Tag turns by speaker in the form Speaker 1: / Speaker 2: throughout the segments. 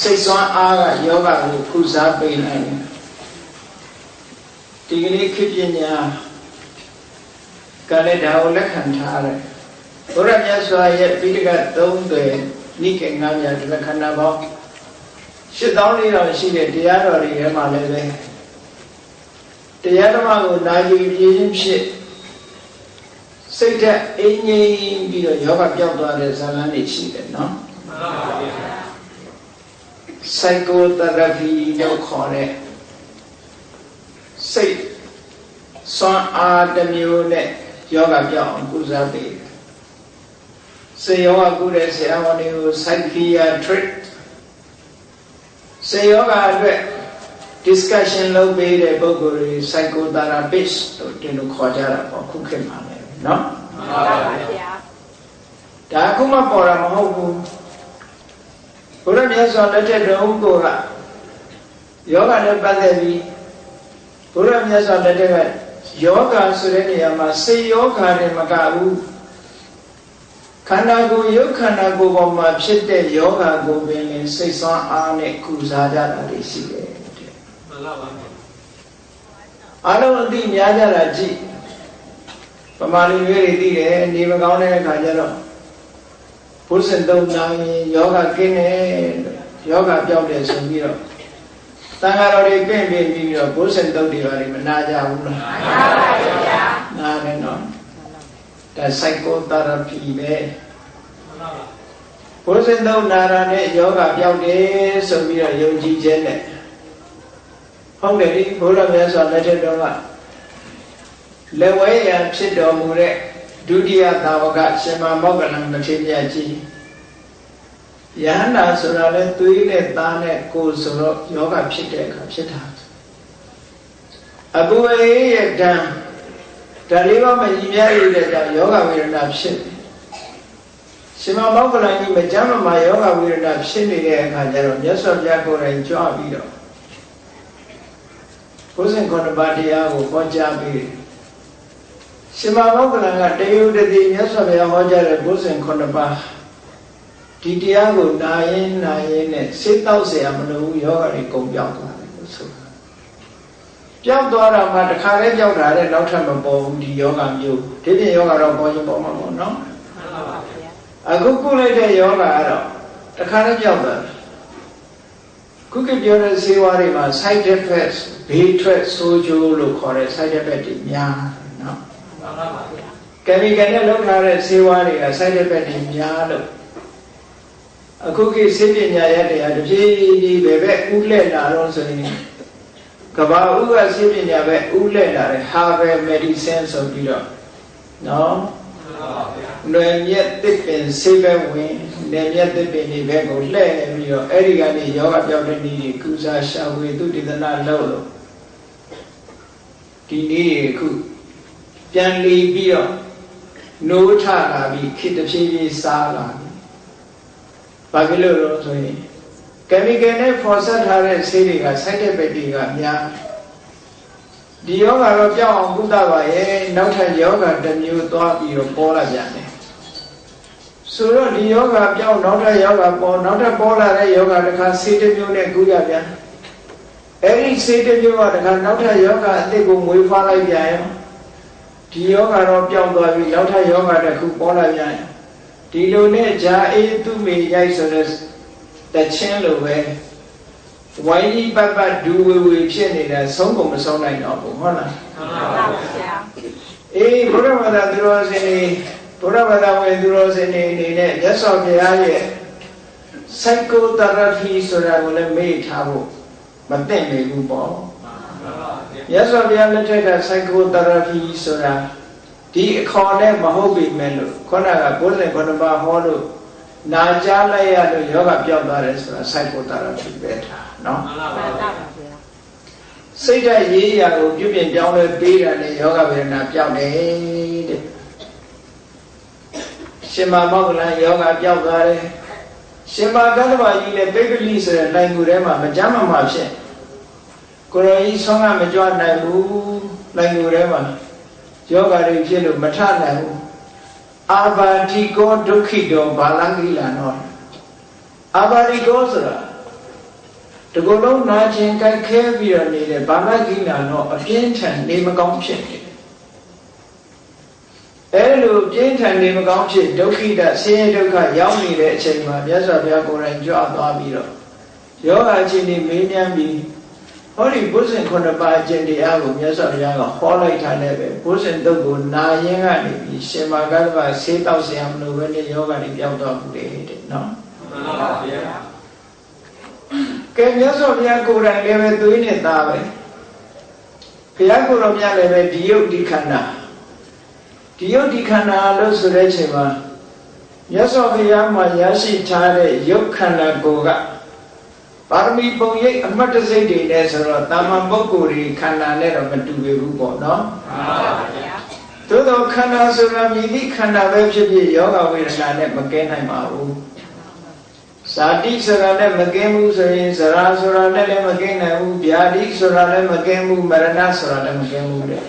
Speaker 1: စိတ်ဆွမ်းအားကယောဂကိုကုစားပေးနိုင်တယ်ဒီကနေ့ခေတ်ပညာကလည်းဒါကိုလက်ခံထားတယ်ဘုရားမြတ်စွာရဲ့ပိဋကတ်3သွယ်နိကေ9မြတ်ဒီခန္ဓာပေါင်း8400ရှိတဲ့တရားတော်တွေထဲမှာလည်းပဲတရားဓမ္မကိုနာယူပြင်းဖြစ်စိတ်ဓာတ်အင်းငြိမ်ပြီးတော့ယောဂပြောက်သွားတဲ့ဇာလန်းတွေရှိတယ်နော်မှန်ပါဗျာ psychotherapy လို့ခေါ်တဲ့စိတ်စွမ်းအားတစ်မျိုးနဲ့ယောဂပြောက်အောင်ကုစားပေးတယ်စေယောဂကုတဲ့ဆရာဝန်တွေကို psychiatric စေယောဂအတွက် discussion လုပ်ပေးတဲ့ပုဂ္ဂိုလ်တွေ psychotherapist တို့တင်လို့ခေါ်ကြတာပေါ့ခုခေတ်မှာလည်းနော်မှန်ပါဗျာဒါအခုမှပေါ်တာမဟုတ်ဘူးဘုရားမြတ်စွာလက်ထက်တော်ကိုကယောဂနဲ့ပတ်သက်ပြီးဘုရားမြတ်စွာလက်ထက်ကယောဂဆိုတဲ့နေရာမှာစေယောဂတွေမကဘူးခန္ဓာကိုယ်ရုပ်ခန္ဓာကိုယ်ပေါ်မှာဖြစ်တဲ့ယောဂကိုပင်စိတ်ဆွမ်းအားနဲ့ကုစားကြတာတွေရှိတယ်တဲ့မှန်ပါပါအားလုံးအသိများကြတာကြည့်ပမာလီတွေသိတယ်နေမကောင်းတဲ့အခါကျတော့ဘုဇင်သုံးနိုင်ယောဂကင်းတယ်ယောဂပြောက်တယ်ဆိုပြီးတော့သံဃာတော်တွေပြင်ပြီးတော့ဘုဇင်သုံးတွေပါလိမနာကြဘူးလားနာပါဗျာနာတယ်နော်ဒါ psychotherapy ပဲဘုဇင်သုံးနာရနဲ့ယောဂပြောက်တယ်ဆိုပြီးတော့ယုံကြည်ခြင်းနဲ့ဟုတ်တယ်ဒီဘုရားမြတ်စွာလက်ထက်တော်ကလက်ဝဲရန်ဖြစ်တော်မူတဲ့ဒုတိယသာဝကရှင်မမောက္ကလံမထေရကြီးယဟန္တာဆိုတာလဲသွေးနဲ့သားနဲ့ကိုယ်ဆိုတော့ယောဂဖြစ်တဲ့အခါဖြစ်တာအပူအေးရဲ့ဓာတ်ဒါလေးပါမကြီးများရတဲ့ကြောင့်ယောဂဝေဒနာဖြစ်တယ်ရှင်မမောက္ကလံကြီးမကြမ်းမမာယောဂဝေဒနာဖြစ်နေတဲ့အခါကျတော့မြတ်စွာဘုရားကိုယ်တိုင်ကြွပြီးတော့ဘုဇင်9ပါးတရားကိုဟောကြားပြီးရှင်မမောက္ကလံကတယုတတိမြတ်စွာဘုရားဟောကြားတဲ့ဘုဇင်9ပါးဒီတရားကိုနာရင်နဲ့စိတ်တောက်เสียမလို့ယောဂတွေကုန်ပြောက်သွားတယ်လို့ဆိုတာပြောက်သွားတာမှတခါလဲပြောက်တာတဲ့နောက်ထပ်မပေါ်ဘူးဒီယောဂမျိုးဒီပြင်ယောဂတော့ပေါ်ရင်ပေါ်မှာပေါ့နော်မှန်ပါပါဗျာအခုကုလိုက်တဲ့ယောဂကတော့တခါလဲပြောက်သွားတယ်ခုကပြောတဲ့ဇေဝတွေမှာ side effects ဘေးထွက်ဆိုးကျိုးလို့ခေါ်တဲ့ side effects တွေများနော်မှန်ပါပါဗျာ chemical နဲ့လုပ်ထားတဲ့ဇေဝတွေက side effects တွေများလို့အခုကိစေပညာရတရားတဖြည်းဖြည်းပဲဥလက်လာတော့ဆိုရင်ကဘာဥကစေပညာပဲဥလက်လာတဲ့ herbal medicine ဆိုပြီးတော့နော်လွယ်မြက်တစ်ပင်ဆေးပဲဝင်နယ်မြက်တစ်ပင်တွေပဲကိုလှည့်ပြီးတော့အဲ့ဒီကနေယောဂပြောင်းတဲ့နည်းတွေကုစားရှာဝေသူတည်သနာလုပ်လို့ဒီနည်းတွေခုပြန်လီပြီးတော့နိုးထလာပြီးခေတ္တဖြည်းဖြည်းစားလာဘာဖြစ်လို့လဲဆိုရင် chemical နဲ့ဖော်ဆက်ထားတဲ့ဆေးတွေက side effect တွေကများဒီယောဂတော့ပြောင်းအောင်ကုသပါရဲ့နောက်ထပ်ယောဂတစ်မျိုးသွားပြီးတော့ပေါ်လာပြန်တယ်ဆိုတော့ဒီယောဂပြောင်းနောက်ထပ်ယောဂပေါ်နောက်ထပ်ပေါ်လာတဲ့ယောဂတစ်ခါဆေးတစ်မျိုးနဲ့ကုရပြန်အဲ့ဒီဆေးတစ်မျိုးကတစ်ခါနောက်ထပ်ယောဂအသစ်ကိုမွေးဖွားလိုက်ပြန်ရောဒီယောဂတော့ပြောင်းသွားပြီးနောက်ထပ်ယောဂတစ်ခုပေါ်လာပြန်ဒီလိုနဲ့ဂျာအေးသူမေရိုက်ဆိုတဲ့တချင်းလိုပဲဝိုင်းကြီးပတ်ပတ်ဒူဝေဖြစ်နေတာဆုံးကုန်မဆုံးနိုင်တော့ဘူးဟုတ်လားမှန်ပါဗျာအေးဘုရားဘာသာသူတော်စင်တွေဘုရားဘာသာဝင်သူတော်စင်တွေအနေနဲ့မြတ်စွာဘုရားရဲ့ psychotherapy ဆိုတာကိုလည်းမေ့ထားဖို့မသင့်နေဘူးပေါ့မြတ်စွာဘုရားလက်ထက်က psychotherapy ဆိုတာဒီအခေါ်နဲ့မဟုတ်ပြီမဲ့လို့ခေါင်းကဘုဇင်9ပါးဟောလို့နာကြားလိုက်ရလို့ယောဂပြောက်သွားတယ်ဆိုတာ psychotherapy ပဲထားနော်မှန်ပါပါဗျာစိတ်ဓာတ်ရေးရာကိုပြုပြင်ပြောင်းလဲပေးတာနဲ့ယောဂဝေဒနာပြောက်တယ်တဲ့ရှင်မမောက္ကလံယောဂပြောက်သွားတယ်ရှင်မကတ္တဗာကြီးနဲ့ပိပ္ပလိဆိုတဲ့နိုင်ကူထဲမှာမကြမ်းမဖြစ်ကိုယ်တော်ကြီးဆောင်းကမကြွနိုင်ဘူးနိုင်ကူထဲမှာယောဂတွေဖြစ်လို့မထနိုင်ဘူးအာဘာတိကောဒုက္ခိတောဘာလကိလနောအာဘာတိကောဆိုတာ တကူလုံးနာကျင်ကြိုက်ခဲပြီးတော့နေတယ်ဘာမှကိနာတော့အပြင်းထန်နေမကောင်းဖြစ်နေတယ်အဲလိုပြင်းထန်နေမကောင်းဖြစ်ဒုက္ခိတဆင်းရဲဒုက္ခရောက်နေတဲ့အချိန်မှာမြတ်စွာဘုရားကိုယ်တိုင်ကြွသွားပြီးတော့ယောဂအချင်းတွေမေးမြန်းပြီးဟောဒီဘုဇင်9ပါးအကျင့်တရားကိုမြတ်စွာဘုရားကဟောလိုက်တာလည်းပဲဘုဇင်တုတ်ကိုနာရင်ကနေပြီးရှင်မာဂတ္တဗဆေးတောက်ဆရာမလို့ပဲနဲ့ယောဂတွေပြောင်းသွားဘူးလေတဲ့နော်မှန်ပါဗျာကဲမြတ်စွာဘုရားကိုယ်တိုင်လည်းပဲသွေးနဲ့သားပဲဘုရားကိုယ်တော်မြတ်လည်းပဲဒီယုတ်ဒီခန္ဓာဒီယုတ်ဒီခန္ဓာလို့ဆိုတဲ့အချိန်မှာမြတ်စွာဘုရားမှာရရှိထားတဲ့ယုတ်ခန္ဓာကိုယ်ကပါရမီပုံရိပ်အမှတ်တစိတ်တွေနဲ့ဆိုတော့တာမန်ပုဂ္ဂိုလ်တွေခန္ဓာနဲ့တော့မတူဘူးပေါ့နော်မှန်ပါဗျာသို့တော့ခန္ဓာဆိုတာမြည်သည့်ခန္ဓာပဲဖြစ်ဖြစ်ယောဂဝေဒနာနဲ့မကဲနိုင်ပါဘူးဇာတိဆိုတာနဲ့မကဲဘူးဆိုရင်ဇရာဆိုတာနဲ့လည်းမကဲနိုင်ဘူးဗျာတိဆိုတာလည်းမကဲဘူးမရဏဆိုတာလည်းမကဲဘူးတဲ့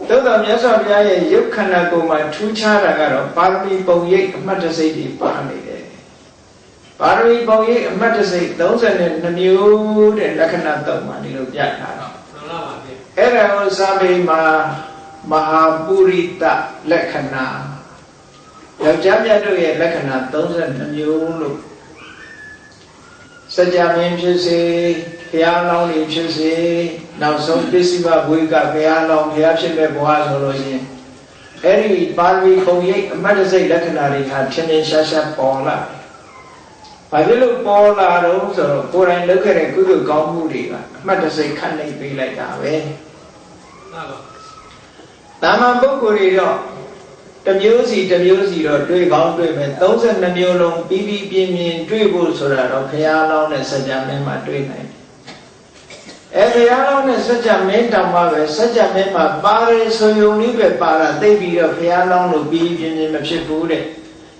Speaker 1: သို့တော့မြတ်စွာဘုရားရဲ့ယုတ်ခန္ဓာကိုယ်မှာထူးခြားတာကတော့ပါရမီပုံရိပ်အမှတ်တစိတ်တွေပါနေတယ်ပါရမီပုံရိပ်အမှတ်တစိတ်32မျိုးတဲ့လက္ခဏာ3မှာဒီလိုပြထားတော့မှန်ပါပါဗျအဲ့ဒါကိုစာပေမှာမဟာပုရိတလက္ခဏာယောက်ျားမြတ်တို့ရဲ့လက္ခဏာ32မျိုးလို့စัจ जा မင်းဖြစ်စေဘုရားလောင်းတွေဖြစ်စေနောက်ဆုံးပစ္စည်းမဘွေကဘုရားလောင်းဘုရားဖြစ်မဲ့ဘဝဆိုလို့ရှိရင်အဲ့ဒီပါရမီပုံရိပ်အမှတ်တစိတ်လက္ခဏာတွေဟာထင်ထင်ရှားရှားပေါ်လာဘာဖြစ်လို့ပေါ်လာတော့ဆိုတော့ကိုယ်တိုင်လုပ်ခဲ့တဲ့ကုသိုလ်ကောင်းမှုတွေကအမှတ်တစိတ်ခန့်လိုက်ပေးလိုက်တာပဲတာမန်ပုဂ္ဂိုလ်တွေတော့တစ်မျိုးစီတော့တွေ့ကောင်းတွေ့မယ်32မျိုးလုံးပြီးပြီးပြင်းပြင်းတွေ့ဖို့ဆိုတာတော့ဘုရားလောင်းနဲ့စัจ जा မင်းမှာတွေ့နိုင်တယ်ဘုရားလောင်းနဲ့စัจ जा မင်းတောင်မှပဲစัจ जा မင်းမှာပါတယ်ဆိုယုံလေးပဲပါတာသိပြီးတော့ဘုရားလောင်းလို့ပြီးပြင်းပြင်းမဖြစ်ဘူးတဲ့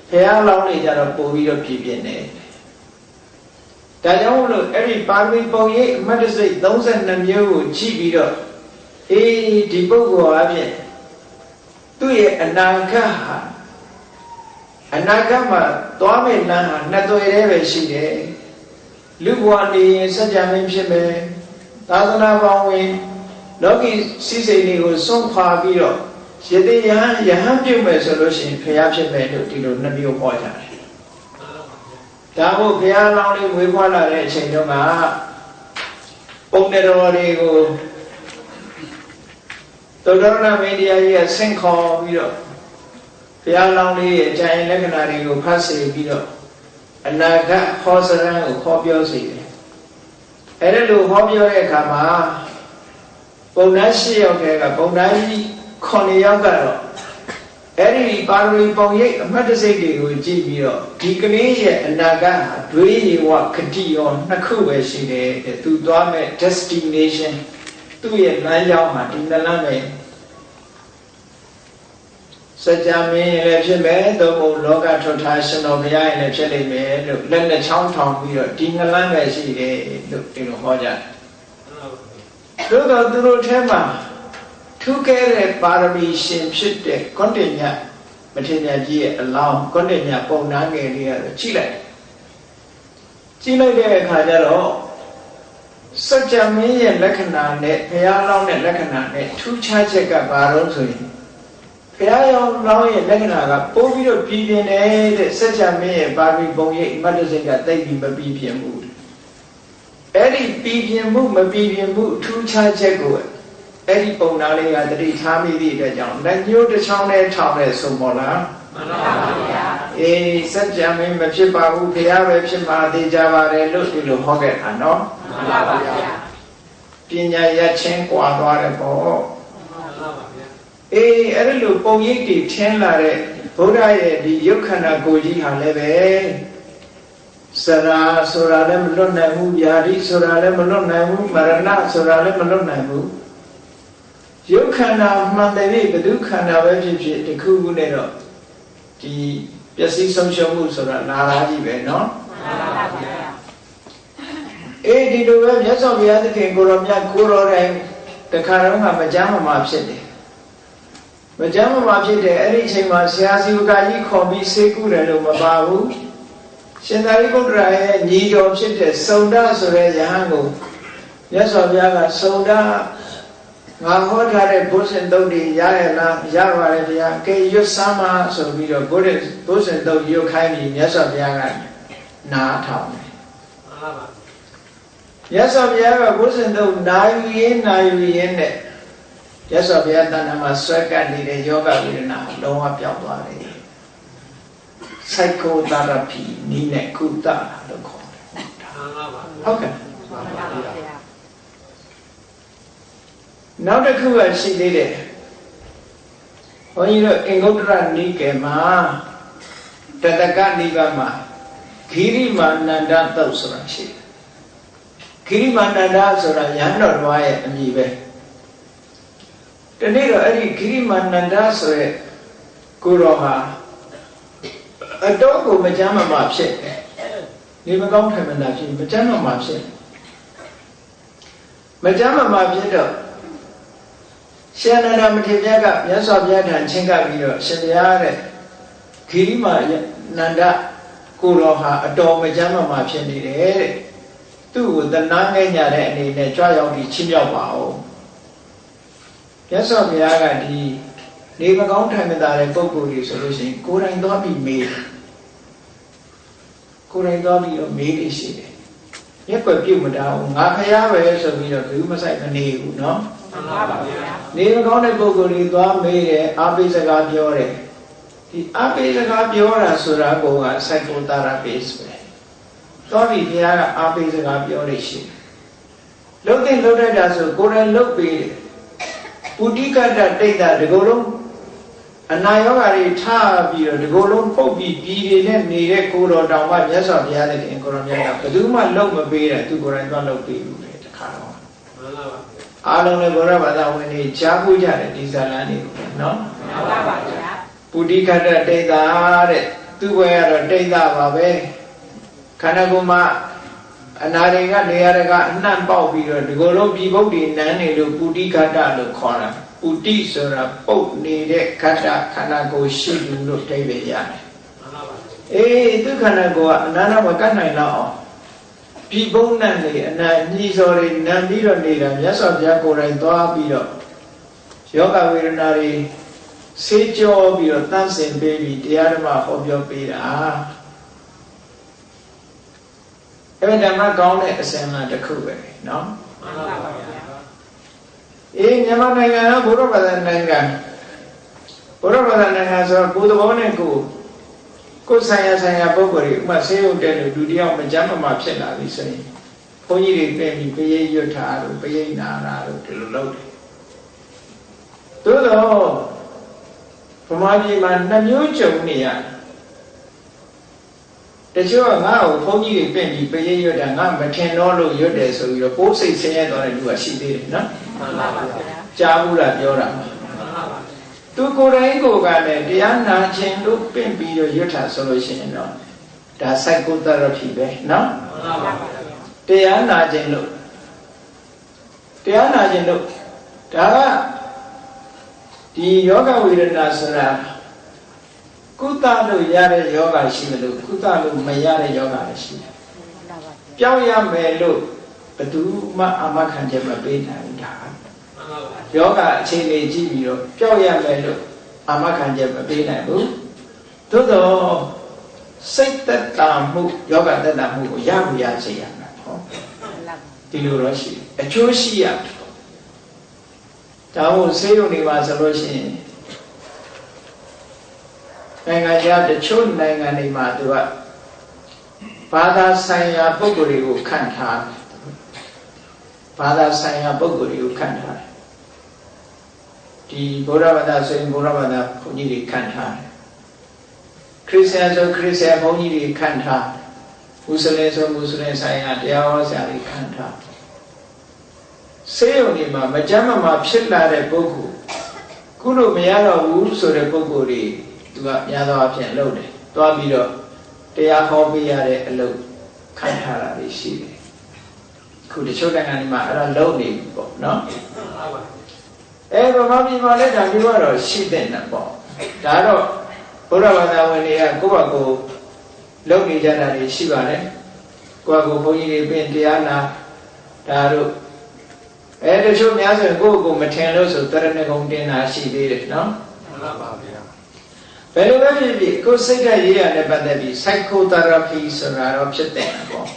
Speaker 1: ဘုရားလောင်းနေကြတော့ပို့ပြီးတော့ပြင်းပြင်းနေဒါကြောင့်လို့အဲ့ဒီပါရမီပုံရိပ်အမှတ်တစိတ်32မျိုးကိုကြည့်ပြီးတော့ဒီပုဂ္ဂိုလ်အပြင်သူ့ရဲ့အနာဂတ်မှာသွားမယ့်လမ်းဟာနှစ်သွေတည်းပဲရှိတယ်လူဘဝနေရင်စัจ जा မင်းဖြစ်မယ်သာသနာပေါင်းဝင်လောကီစိစိတ်တွေကိုစွန့်ခွာပြီးတော့ယတိယဟန်ပြုတ်မယ်ဆိုလို့ရှိရင်ဖျားဖြစ်မယ်လို့ဒီလိုနှစ်မျိုးဟောကြတယ်ဒါမို့ဘုရားလောင်းလေးဝေဖွားလာတဲ့အချိန်တုန်းကပုံတော်တွေကိုသုတ္တရဏမင်းတရားကြီးကဆင့်ခေါ်ပြီးတော့ဘုရားလောင်းလေးရဲ့အကြိုင်လက္ခဏာတွေကိုဖတ်စေပြီးတော့အနာဂတ်ဟောစရံကိုခေါ်ပြောစေတယ်အဲ့ဒါလိုဟောပြောတဲ့အခါမှာပုံနှ၈ယောက်ကပုံနှကြီး9ယောက်ကတော့အဲ့ဒီပါရမီပုံရိပ်အမှတ်တစိတ်တွေကိုကြည့်ပြီးတော့ဒီကလေးရဲ့အနာဂတ်ဟာဒွေရေဝခတိရောနှစ်ခုပဲရှိတယ်တဲ့သူသွားမဲ့ destination သူ့ရဲ့လမ်းကြောင်းမှာဒီနှစ်လမ်းပဲစัจ जा မင်းလည်းဖြစ်မယ်သို့မဟုတ်လောကထွတ်ထားရှင်တော်ဘုရားရင်လည်းဖြစ်လိမ့်မယ်လို့လက်နဲ့ချောင်းထောင်ပြီးတော့ဒီနှစ်လမ်းပဲရှိတယ်လို့ဒီလိုဟောကြတယ်သို့တော့သူတို့ထဲမှာထူးကဲတဲ့ပါရမီရှင်ဖြစ်တဲ့ကောတိညမထေရကြီးရဲ့အလောင်းကောတိညပုံနာငယ်လေးကတော့ကြည့်လိုက်တဲ့အခါကျတော့စัจ जा မင်းရဲ့လက္ခဏာနဲ့ဘုရားလောင်းတဲ့လက္ခဏာနဲ့ထူးခြားချက်ကဘာလို့ဆိုရင်ဘုရားလောင်းရဲ့လက္ခဏာကပိုးပြီးတော့ပြည်ပြင်းတဲ့စัจ जा မင်းရဲ့ပါရမီပုံရိပ်အမှတ်တစိတ်ကတိတ်ပြီးမပြီးပြင်းဘူးအဲ့ဒီပြည်ပြင်းမှုမပြည်ပြင်းမှုထူးခြားချက်ကိုအဲ့ဒီပုံနာလေးကတတိထားမိသည့်အတွက်ကြောင့်လက်ညှိုးတစ်ချောင်းနဲ့ထောင်နဲ့ဆိုမော်လားမှန်ပါဗျာစัจ जा မင်းမဖြစ်ပါဘူးဘုရားပဲဖြစ်မှာသိကြပါတယ်လို့ဒီလိုဟောခဲ့တာနော်မှန်ပါဗျာပညာရချင်းကွာသွားတယ်ပေါ့မှန်ပါဗျာအဲ့ဒီလိုပုံရိပ်တွေထင်းလာတဲ့ဘုရားရဲ့ဒီယုတ်ခန္ဓာကိုယ်ကြီးဟာလည်းပဲစရာဆိုတာလည်းမလွတ်နိုင်ဘူးဗျာတိဆိုတာလည်းမလွတ်နိုင်ဘူးမရဏဆိုတာလည်းမလွတ်နိုင်ဘူးယုတ်ခန္ဓာမှန်တယ်ဘဒုခန္ဓာပဲဖြစ်ဖြစ်တခုခုနဲ့တော့ဒီပျက်စီးဆုံးရှုံးမှုဆိုတာနာလာကြီးပဲเนาะမှန်ပါဗျာဒီလိုပဲမြတ်စွာဘုရားသခင်ကိုရောမြတ်ကိုရောတိုင်းတခါတော့မကြမ်းမမာဖြစ်တယ်မကြမ်းမမာဖြစ်တယ်အဲ့ဒီအချိန်မှာဆရာစီဝကကြီးခေါ်ပြီးဆေးကုတယ်လို့မပါဘူးရ ရှင်သာရိပုတ္တရာရဲ့ညီတော်ဖြစ်တဲ့စုံဒဆိုတဲ့ယဟန်ကိုမြတ်စွာဘုရားကစုံဒငါဟောထားတဲ့ဘုဇင်တုတ်တွေရရလားရပါတယ်ဗျာကဲရွတ်စမ်းပါဆိုပြီးတော့ဘုဇင်တုတ်ရွတ်ခိုင်းပြီးမြတ်စွာဘုရားကနားထောင်တယ်မြတ်စွာဘုရားကဘုဇင်တုတ်နာယူရင်းနဲ့မြတ်စွာဘုရားတဏ္ဍာမှာဆွဲကပ်နေတဲ့ယောဂဝေဒနာလုံးဝပြောင်းသွားတယ်psychotherapy နီးနဲ့ကုသလို့ခေါ်တယ်ဟုတ်ကဲ့နောက်တစ်ခုကရှိသေးတယ်ဘုန်းကြီးတို့အင်္ဂုတ္တရနိကေမှာတတကနိဗ္ဗာန်မှာဂိရိမာနန္ဒသုတ်ဆိုတာရှိတယ်ဂိရိမာနန္ဒဆိုတာယဟန်တော်တော်ရဲ့အမည်ပဲဒီနေ့တော့အဲ့ဒီဂိရိမာနန္ဒဆိုရဲ့ကိုတော်ဟာအတော့ကိုမကြမ်းမဖြစ်တယ်နေမကောင်းထိုင်မနာဖြစ်မကြမ်းမဖြစ်မကြမ်းမဖြစ်တော့ရှင်နန္ဒမထေရမြတ်ကမြတ်စွာဘုရားထံချင်းကပ်ပြီးတော့ရှင်ဘုရားတဲ့ဂိရိမာနန္ဒကိုတော်ဟာအတော်မကြမ်းမဖြစ်နေတယ်တဲ့သူ့ကိုတနာငဲ့ညာတဲ့အနေနဲ့ကြွရောက်ပြီးချင်းမြောက်ပါအောင်မြတ်စွာဘုရားကဒီနေမကောင်းထိုင်မသာတဲ့ပုဂ္ဂိုလ်တွေဆိုလို့ရှိရင်ကိုယ်တိုင်သွားပြီးမေးကိုယ်တိုင်သွားပြီးတော့မေးနေရှိတယ်။ရက်ွက်ပြုတ်မတာဘူးငါဖျားပဲဆိုပြီးတော့ဘူးမဆိုင်မနေဘူးနော်။မှန်ပါပါဗျာ။နေမကောင်းတဲ့ပုဂ္ဂိုလ်တွေသွားမေးတယ်အာပိစကားပြောတယ်။ဒီအာပိစကားပြောတာဆိုတာက psychotherapist ပဲ။သွားပြီးဘုရားကအာပိစကားပြောနေရှိတယ်။လုံးတဲ့လုံးတတ်တာဆိုကိုယ်တိုင်လုပ်ပြီးတယ်။ပုတိကတ္တတိတ်တာဒီကိုယ်လုံးအနာယောဂါတွေထားပြီးတော့ဒီကိုယ်လုံးပုတ်ပြီးပြည်တွေနဲ့နေတဲ့ကိုယ်တော်တောင်မှမြတ်စွာဘုရားသခင်ကိုယ်တော်မြတ်ကဘယ်သူမှလုံမပေးတယ်သူကိုယ်တိုင်သွားလုပ်ပေးလို့လေတခါတော့မှန်ပါပါအားလုံးလည်းဘုရားဘာသာဝင်တွေကြားပူးကြတယ်ဒီဇာလန်တွေကိုနော်မှန်ပါပါဗျာပုတိကတ္တတိတ်တာတဲ့သူ့ဘယ်ကတော့တိတ်တာပါပဲခန္ဓာကိုယ်မှာအနာတွေကနေရာကအနှံ့ပေါက်ပြီးတော့ဒီကိုယ်လုံးပြည်ပုတ်တွေနန်းနေလို့ပုတိကတ္တလို့ခေါ်တာပုတိဆိုတာပုတ်နေတဲ့ခန္ဓာကိုယ်ရှိသူလို့အဓိပ္ပာယ်ရတယ်အေးသူခန္ဓာကိုယ်ကအနန္တမကတ်နိုင်တော့အောင်ပြည်ပုံးနဲ့နေအနာညီစော်တွေနံပြီးတော့နေတာမြတ်စွာဘုရားကိုယ်တိုင်သွားပြီးတော့ယောဂဝေဒနာတွေဆေးကြောပြီးတော့တန့်စင်ပေးပြီးတရားဓမ္မဟောပြောပေးတာအဲ့ဒါဓမ္မကောင်းတဲ့အစဉ်အလာတစ်ခုပဲနော်မှန်ပါပါဗျာအေးမြန်မာနိုင်ငံကဘုရားဘာသာနိုင်ငံဆိုတော့ကိုယ်သဘောနဲ့ကိုယ်ဆိုင်ရာပုဂ္ဂိုလ်တွေဥပမာဆေးရုံတက်လို့ဒုတိယမကြမ်းမဖြစ်လာပြီဆိုရင်ဘုန်းကြီးတွေပြင်ပြီးပရိရွတ်ထားလို့ပရိနာတာလို့ဒီလိုလုပ်တယ်သို့တော့ဗမာပြည်မှာနှမျိုးကြုံနေရတချို့ကငါ့ကိုဘုန်းကြီးတွေပြင်ပြီးပရိရွတ်တာငါမထင်တော့လို့ရွတ်တယ်ဆိုပြီးတော့ပိုးစိတ်ဆင်းရဲသွားတဲ့လူကရှိသေးတယ်နော်မှန်ပါပါဗျာကြားဘူးလားပြောတာမှန်ပါပါသူကိုယ်တိုင်ကိုယ်ကလည်းတရားနာခြင်းလို့ပင့်ပြီးတော့ရွတ်တာဆိုလို့ရှိရင်တော့ဒါ psychotherapy ပဲနော်မှန်ပါပါတရားနာခြင်းလို့ဒါကဒီယောဂဝေဒနာဆိုတာကုသလို့ရတဲ့ယောဂရှိတယ်လို့ကုသလို့မရတဲ့ယောဂလည်းရှိတယ်ပြောင်းရမယ်လို့ဘယ်သူမှအာမခံချက်မပေးနိုင်ဘူးဒါယောဂအခြေအနေကြည့်ပြီးတော့ပြောင်းရမယ်လို့အာမခံချက်မပေးနိုင်ဘူးသို့တော့စိတ်သက်သာမှုယောဂသက်သာမှုကိုရမှုရစေရမှာဟောဒီလိုတော့ရှိအကျိုးရှိရဒါမို့ဆေးရုံတွေမှာဆိုလို့ရှိရင်နိုင်ငံခြားတချို့နိုင်ငံတွေမှာသူကဘာသာဆိုင်ရာပုဂ္ဂိုလ်တွေကိုခန့်ထားတယ်ဘာသာဆိုင်ရာပုဂ္ဂိုလ်တွေကိုခန့်ထားတယ်ဒီဗုဒ္ဓဘာသာဆိုရင်ဗုဒ္ဓဘာသာဘုန်းကြီးတွေခန့်ထားတယ်ခရစ်ယာန်ဆိုခရစ်ယာန်ဘုန်းကြီးတွေခန့်ထားမွတ်စလင်ဆိုမွတ်စလင်ဆိုင်ရာတရားဟောဆရာတွေခန့်ထားဆေးရုံတွေမှာမကြမ်းမဖြစ်လာတဲ့ပုဂ္ဂိုလ်ကုလို့မရတော့ဘူးဆိုတဲ့ပုဂ္ဂိုလ်တွေသူကများသောအားဖြင့်လုပ်တယ်သွားပြီးတော့တရားဟောပေးရတဲ့အလုပ်ခံထားတာတွေရှိတယ်ခုတချို့နိုင်ငံတွေမှာအဲ့ဒါလုပ်နေပြီပေါ့နော်ဗမာပြည်မှာလည်းဒါမျိုးကတော့ရှိတဲ့နဲ့ပေါ့ဒါတော့ဘုရားဘာသာဝင်တွေကကိုယ့်ဘာကို လုပ်နေကြတာတွေရှိပါတယ်ကိုယ့်ကိုဘုန်းကြီးတွေပြင်တရားနာဒါတို့တချို့များဆိုရင်ကိုယ့်ကိုမထင်လို့ဆိုတရဏဂုံတင်တာရှိသေးတယ်နော်မှန်ပါဗျာဘယ်လိုပဲဖြစ်ဖြစ်ကိုယ်စိတ်ဓာတ်ရေးရတဲ့ပတ်သက်ပြီး psychotherapy ဆိုတာတော့ဖြစ်တယ်ပေါ့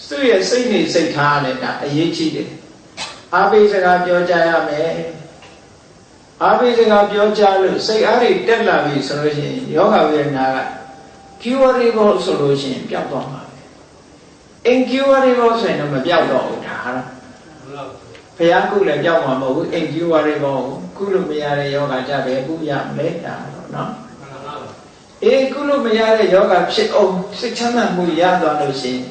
Speaker 1: သူ့ရဲ့စိတ်နေစိတ်ထားနဲ့ဒါအရေးကြီးတယ်အားပေးစကားပြောကြရမယ်အားပေးစကားပြောကြလို့စိတ်အားတွေတက်လာပြီဆိုလို့ရှိရင်ယောဂဝေဒနာက curable ဆိုလို့ရှိရင်ပျောက်သွားမှာပဲ incurable ဆိုရင်တော့မပျောက်တော့ဘူးဒါကတော့ဘုရားကုလည်းပျောက်မှာမဟုတ်ဘူး incurable ကုလို့မရတဲ့ယောဂကြပဲကုရမယ်ဒါတော့နော်ကုလို့မရတဲ့ယောဂဖြစ်အောင်စိတ်ချမ်းသာမှုရသွားလို့ရှိရင်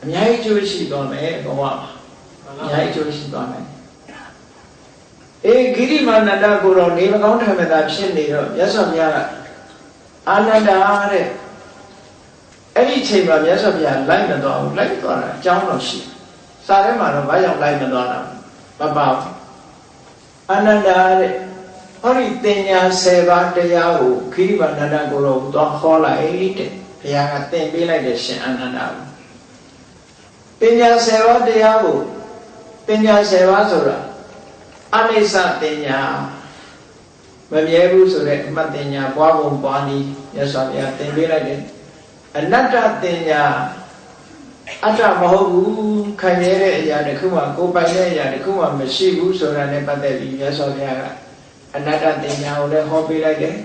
Speaker 1: အများကြီးကျိုးရှိသွားမယ်ဘဝအများကြီးကျိုးရှိသွားမယ်ဂိရိမာနန္ဒကိုတော့နေမကောင်းထမသာဖြစ်နေတော့မြတ်စွာဘုရားကအာနန္ဒာတဲ့အဲ့ဒီချိန်မှာမြတ်စွာဘုရားလိုက်မသွားဘူးလိုက်သွားတာအကြောင်းတော့ရှိစာထဲမှာတော့ဘာကြောင့်လိုက်မသွားတာမပါဘူးအာနန္ဒာတဲ့ဟောဒီတင်ညာ10ပါးတရားကိုဂိရိမာနန္ဒကိုတော့သွားခေါ်လိုက်တဲ့ဘုရားကသင်ပေးလိုက်တဲ့ရှင်အာနန္ဒာကိုတင်ညာ10ပါးတရားကိုတင်ညာ10ပါးဆိုတာအနိစ္စတင်ညာမမြဲဘူးဆိုတဲ့အမှတ်တင်ညာပွားပုံပွားနည်းမြတ်စွာဘုရားသင်ပေးလိုက်တယ်အနတ္တတင်ညာအတ္တမဟုတ်ဘူးခံရတဲ့အရာတစ်ခုမှကိုယ်ပိုင်တဲ့အရာတစ်ခုမှမရှိဘူးဆိုတာနဲ့ပတ်သက်ပြီးမြတ်စွာဘုရားကအနတ္တတင်ညာကိုလည်းဟောပေးလိုက်တယ်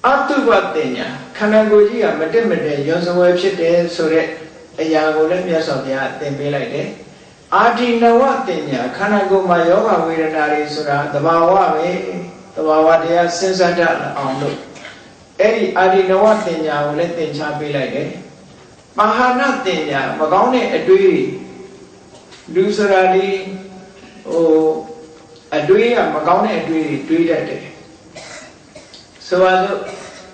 Speaker 1: အတုပတင်ညာခန္ဓာကိုယ်ကြီးကမတက်မတက်ရွံစဝဲဖြစ်တယ်ဆိုတဲ့အရာကိုလည်းမြတ်စွာဘုရားသင်ပေးလိုက်တယ်အာဒီနဝတင်ညာခန္ဓာကိုယ်မှာယောဂဝေဒနာတွေဆိုတာသဘာဝပဲသဘာဝတရားစဉ်းစားတတ်အောင်လို့အဲ့ဒီအာဒီနဝတင်ညာကိုလည်းသင်ချပေးလိုက်တယ်မဟာနတင်ညာမကောင်းတဲ့အတွေးလူဆိုတာဒီအတွေးကမကောင်းတဲ့အတွေးတွေးတတ်တယ်ဆိုပါစို့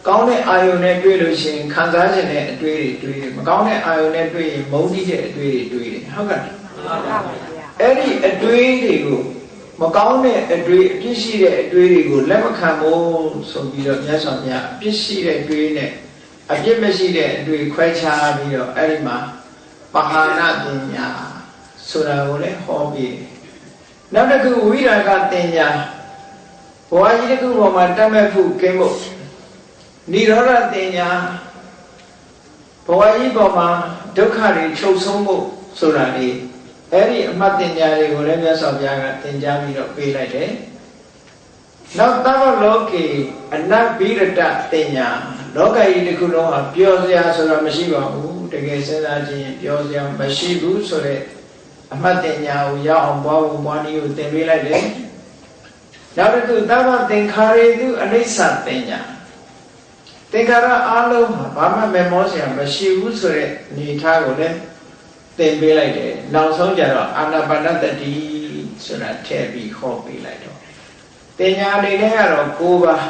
Speaker 1: ကောင်းတဲ့အာယုန်နဲ့တွေ့လို့ရှိရင်ခံစားခြင်းနဲ့အတွေးတွေတွေ့တယ်မကောင်းတဲ့အာယုန်နဲ့တွေ့ရင်မုန်းတိတဲ့အတွေးတွေတွေ့တယ်ဟုတ်ကဲ့အဲ့ဒီအတွေးတွေကိုမကောင်းတဲ့အတွေးအပြစ်ရှိတဲ့အတွေးတွေကိုလက်မခံဖို့ဆိုပြီးတော့မြတ်စွာဘုရားအပြစ်ရှိတဲ့အတွေးနဲ့အပြစ်မရှိတဲ့အတွေးခွဲခြားပြီးတော့အဲ့ဒီမှာပဟာနပညာဆိုတာကိုလည်းဟောပြီးနောက်တစ်ခုဝိရာဂပညာဘဝကြီးတစ်ခုပေါ်မှာတတ်မဲ့ဖို့ကင်းဖို့နိရောဓပညာဘဝကြီးပေါ်မှာဒုက္ခတွေချုပ်ဆုံးဖို့ဆိုတာလေအဲ့ဒီအမှတ်တင်ညာတွေကိုလည်းမြတ်စွာဘုရားကသင်ကြားပြီးတော့ပေးလိုက်တယ်။နောက်သဗ္ဗလောကေအနတ်ဘိရတတင်ညာလောကကြီးတစ်ခုလုံးဟာပျော်စရာဆိုတာမရှိပါဘူးတကယ်စဉ်းစားကြည့်ရင်ပျော်စရာမရှိဘူးဆိုတဲ့အမှတ်တင်ညာကိုရအောင်ပွားဖို့ပွားနည်းကိုသင်ပေးလိုက်တယ်။နောက်တစ်ခုသဗ္ဗသင်္ခါရေတုအနိစ္စတင်ညာသင်္ခါရအလုံးဟာဘာမှမမောစရာမရှိဘူးဆိုတဲ့အနေထားကိုလည်းသင်ပေးလိုက်တယ်နောက်ဆုံးကြတော့အာနာပါနတတိဆိုတာထည့်ပြီးဟောပေးလိုက်တော့တင်ညာအနေနဲ့ကတော့9ပါး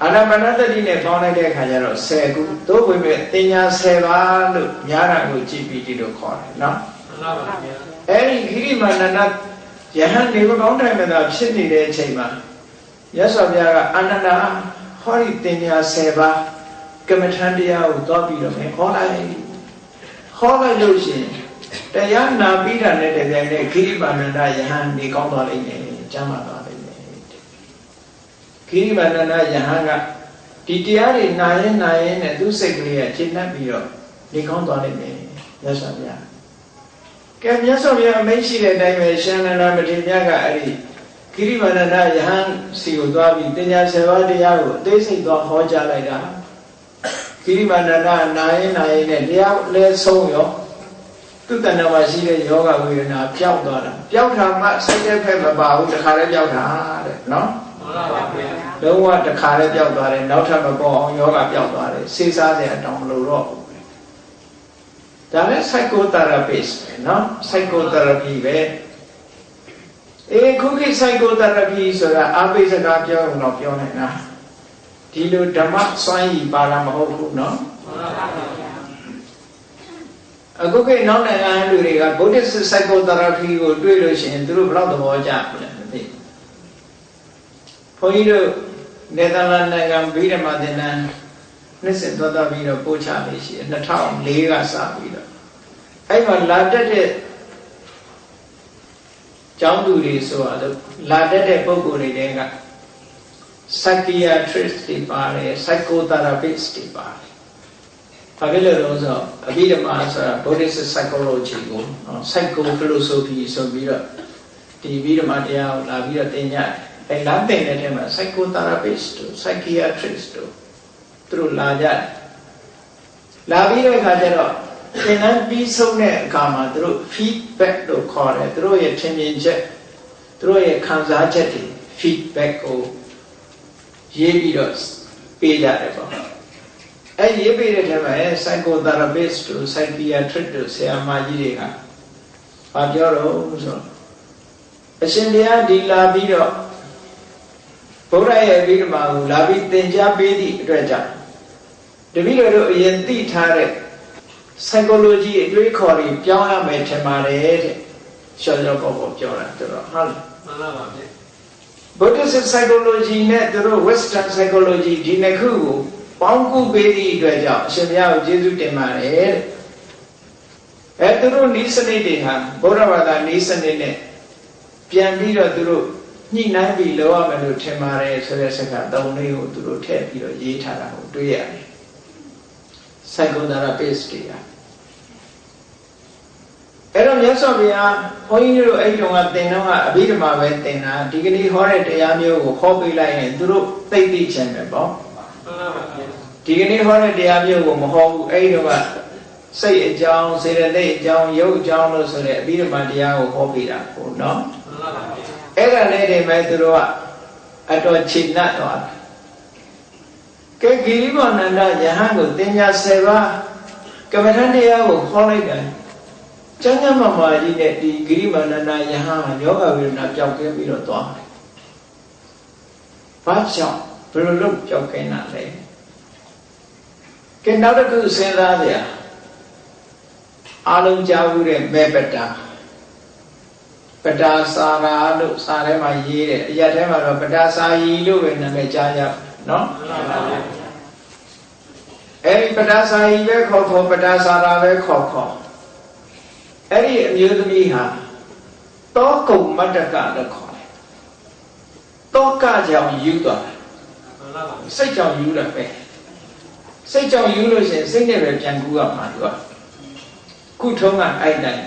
Speaker 1: အာနာပါနတတိနဲ့ပေါင်းလိုက်တဲ့အခါကျတော့10ခုသို့ပေမဲ့တင်ညာ10ပါးလို့များတာကိုကြည့်ပြီးဒီလိုခေါ်တယ်နော်မှန်ပါပါဗျာအဲ့ဒီခိရိမာနန္ဒယဟန်နေမကောင်းတိုင်းမှာဖြစ်နေတဲ့အချိန်မှာမြတ်စွာဘုရားကအာနန္ဒာဟောဒီတင်ညာ10ပါးကမ္မထံတရားကိုသွားပြီးတော့ဟောလိုက်လို့ရှိရင်တရားနာပြီးတာနဲ့တကယ်နဲ့ခိရိမာနန္ဒယဟန်နေကောင်းသွားလိမ့်မယ်ကျမ်းမာသွားလိမ့်မယ်ခိရိမာနန္ဒယဟန်ကဒီတရားတွေနာရင်နဲ့သူ့စိတ်ကလေးကရှင်းတတ်ပြီးတော့နေကောင်းသွားလိမ့်မယ်မြတ်စွာဘုရားကဲမြတ်စွာဘုရားအမိန့်ရှိတဲ့အတိုင်းပဲရှင်နန္ဒမထေရမြတ်ကအဲ့ဒီခိရိမာနန္ဒယဟန်စီကိုသွားပြီးတင်ညာ7ပါးတရားကိုအသေးစိတ်သွားဟောကြားလိုက်တာခိရိမာနန္ဒနာရင်နဲ့တရားလဲဆုံးရောသူတဏ္ဍမှာရှိတဲ့ယောဂဝေဒနာပျောက်သွားတာပျောက်တာမှစိတ်တဲ့ဖက်မပါဘူးတခါတည်းပျောက်တာတဲ့နော်မှန်ပါဗျာလုံးဝတခါတည်းပျောက်သွားတယ်နောက်ထပ်မပေါ်အောင်ယောဂပျောက်သွားတယ်စေစားစရာတောင်းမလို့တော့ဒါလည်း psychotherapist ပဲနော် psychotherapy ပဲခုခေတ် psychotherapy ဆိုတာအပိစကားပြောရင်တော့ပြောနိုင်တာဒီလိုဓမ္မစွမ်းရည်ပါလာမဟုတ်ဘူးနော်မှန်ပါဗျာအခုခေတ်နောက်နိုင်ငံလူတွေက Buddhist psychotherapy ကိုတွေ့လို့ရှိရင်သူတို့ဘယ်လောက်သဘောကျလဲမသိဘုန်းကြီးတို့ Netherlands နိုင်ငံဗိဓမာသင်္นานနှစ်စဉ်သွားပြီးတော့ပို့ချလေးရှိတယ်2004ကစပြီးတော့အဲ့မှာလာတက်တဲ့ကျောင်းသူတွေဆိုတော့လာတက်တဲ့ပုဂ္ဂိုလ်တွေတဲက psychiatrist တွေပါတယ် psychotherapist တွေပါတယ်ဘာဖြစ်လို့လဲဆိုတော့အဘိဓမ္မာဆိုတာ Buddhist psychology ကို psycho philosophy ဆိုပြီးတော့ဒီအဘိဓမ္မာတရားကိုလာပြီးတော့သင်ကြတယ်အဲ့လာသင်တဲ့ထဲမှာ psychotherapist တို့ psychiatrist တို့သူတို့လာကြတယ်လာပြီးတဲ့အခါကျတော့သင်တန်းပြီးဆုံးတဲ့အခါမှာသူတို့ feedback လို့ခေါ်တယ်သူတို့ရဲ့ထင်မြင်ချက်သူတို့ရဲ့ခံစားချက်တွေ feedback ကိုရေးပြီးတော့ပေးကြတယ်ပေါ့အဲ့ရေးပေးတဲ့ထဲမှာ psychotherapist တို့ psychiatrist တို့ဆရာမကြီးတွေကဘာပြောတော့ဆိုတော့အရှင်တရားဒီလာပြီးတော့ဘုရားရဲ့အဘိဓမ္မာကိုလာပြီးသင်ကြားပေးသည့်အတွက်ကြောင့်တပည့်တော်တို့အရင်သိထားတဲ့ psychology အတွေးခေါ်တွေပြောင်းရမယ်ထင်ပါတယ်တဲ့ရှော့ရှော့ပေါ့ပေါ့ပြောတာသူတို့ဟုတ်လားမှန်ပါပါဗျ Buddhist psychology နဲ့သူတို့ Western psychology ဒီနှစ်ခုကိုပေါင်းကူပေးသည့်အတွက်ကြောင့်အရှင်ဘုရားကိုကျေးဇူးတင်ပါတယ်တဲ့သူတို့ဤစနစ်တွေဟာဘုရားဘာသာဤစနစ်နဲ့ပြန်ပြီးတော့သူတို့ညှိနှိုင်းပြီးလုပ်ရမယ်လို့ထင်ပါတယ်ဆိုတဲ့စကားသုံးလေးကိုသူတို့ထည့်ပြီးတော့ရေးထားတာကိုတွေ့ရတယ် psychotherapist တွေကအဲ့တော့မြတ်စွာဘုရားဘုန်းကြီးတို့အဲ့တုန်းကသင်တော့အဘိဓမ္မာပဲသင်တာဒီကနေ့ဟောတဲ့တရားမျိုးကိုဟောပေးလိုက်ရင်သူတို့သိသိချင်တယ်ပေါ့ဒီကနေ့ဟောတဲ့တရားမျိုးကိုမဟောဘူးအဲ့တုန်းကစိတ်အကြောင်းစေတသိက်အကြောင်းရုပ်အကြောင်းလို့ဆိုတဲ့အဘိဓမ္မာတရားကိုဟောပေးတာပေါ့နော်အဲ့ဒါနဲ့တည်းမဲ့သူတို့ကအတော်ချိနတ်သွားတယ်ကဲဂိရိမောနန္ဒယဟန်ကိုသင်ညာ7ပါးကမ္မထတရားကိုခေါ်လိုက်တယ်ကျမ်းစာမှာကြီးနဲ့ဒီဂိရိမောနန္ဒယဟန်ဟာယောဂဝေဒနာပျောက်ကင်းပြီးတော့သွားတယ်ဘာကြောင့်ဘယ်လိုလုပ်ပျောက်ကင်းတာလဲကဲနောက်တစ်ခုစဉ်းစားကြရအားလုံးကြားဘူးတဲ့မေပတ္တာပတ္တာစာရာလို့စာထဲမှာရေးတယ်အရာထဲမှာတော့ပတ္တာစာယီလို့ပဲနာမည်ကြားကြနော်အဲ့ဒီပတ္တာစာယီပဲခေါ်ပတ္တာစာရာပဲခေါ်အဲ့ဒီအမျိုးသမီးဟာတောကုံမတ္တကလို့ခေါ်တယ်တောကကြောင့်ယူသွားတယ်စိတ်ကြောင့်ယူတာပဲစိတ်ကြောင့်ယူလို့ရှိရင်စိတ်နဲ့ပဲပြန်ကူရမှာသူကခုထုံးကအဲ့တိုင်း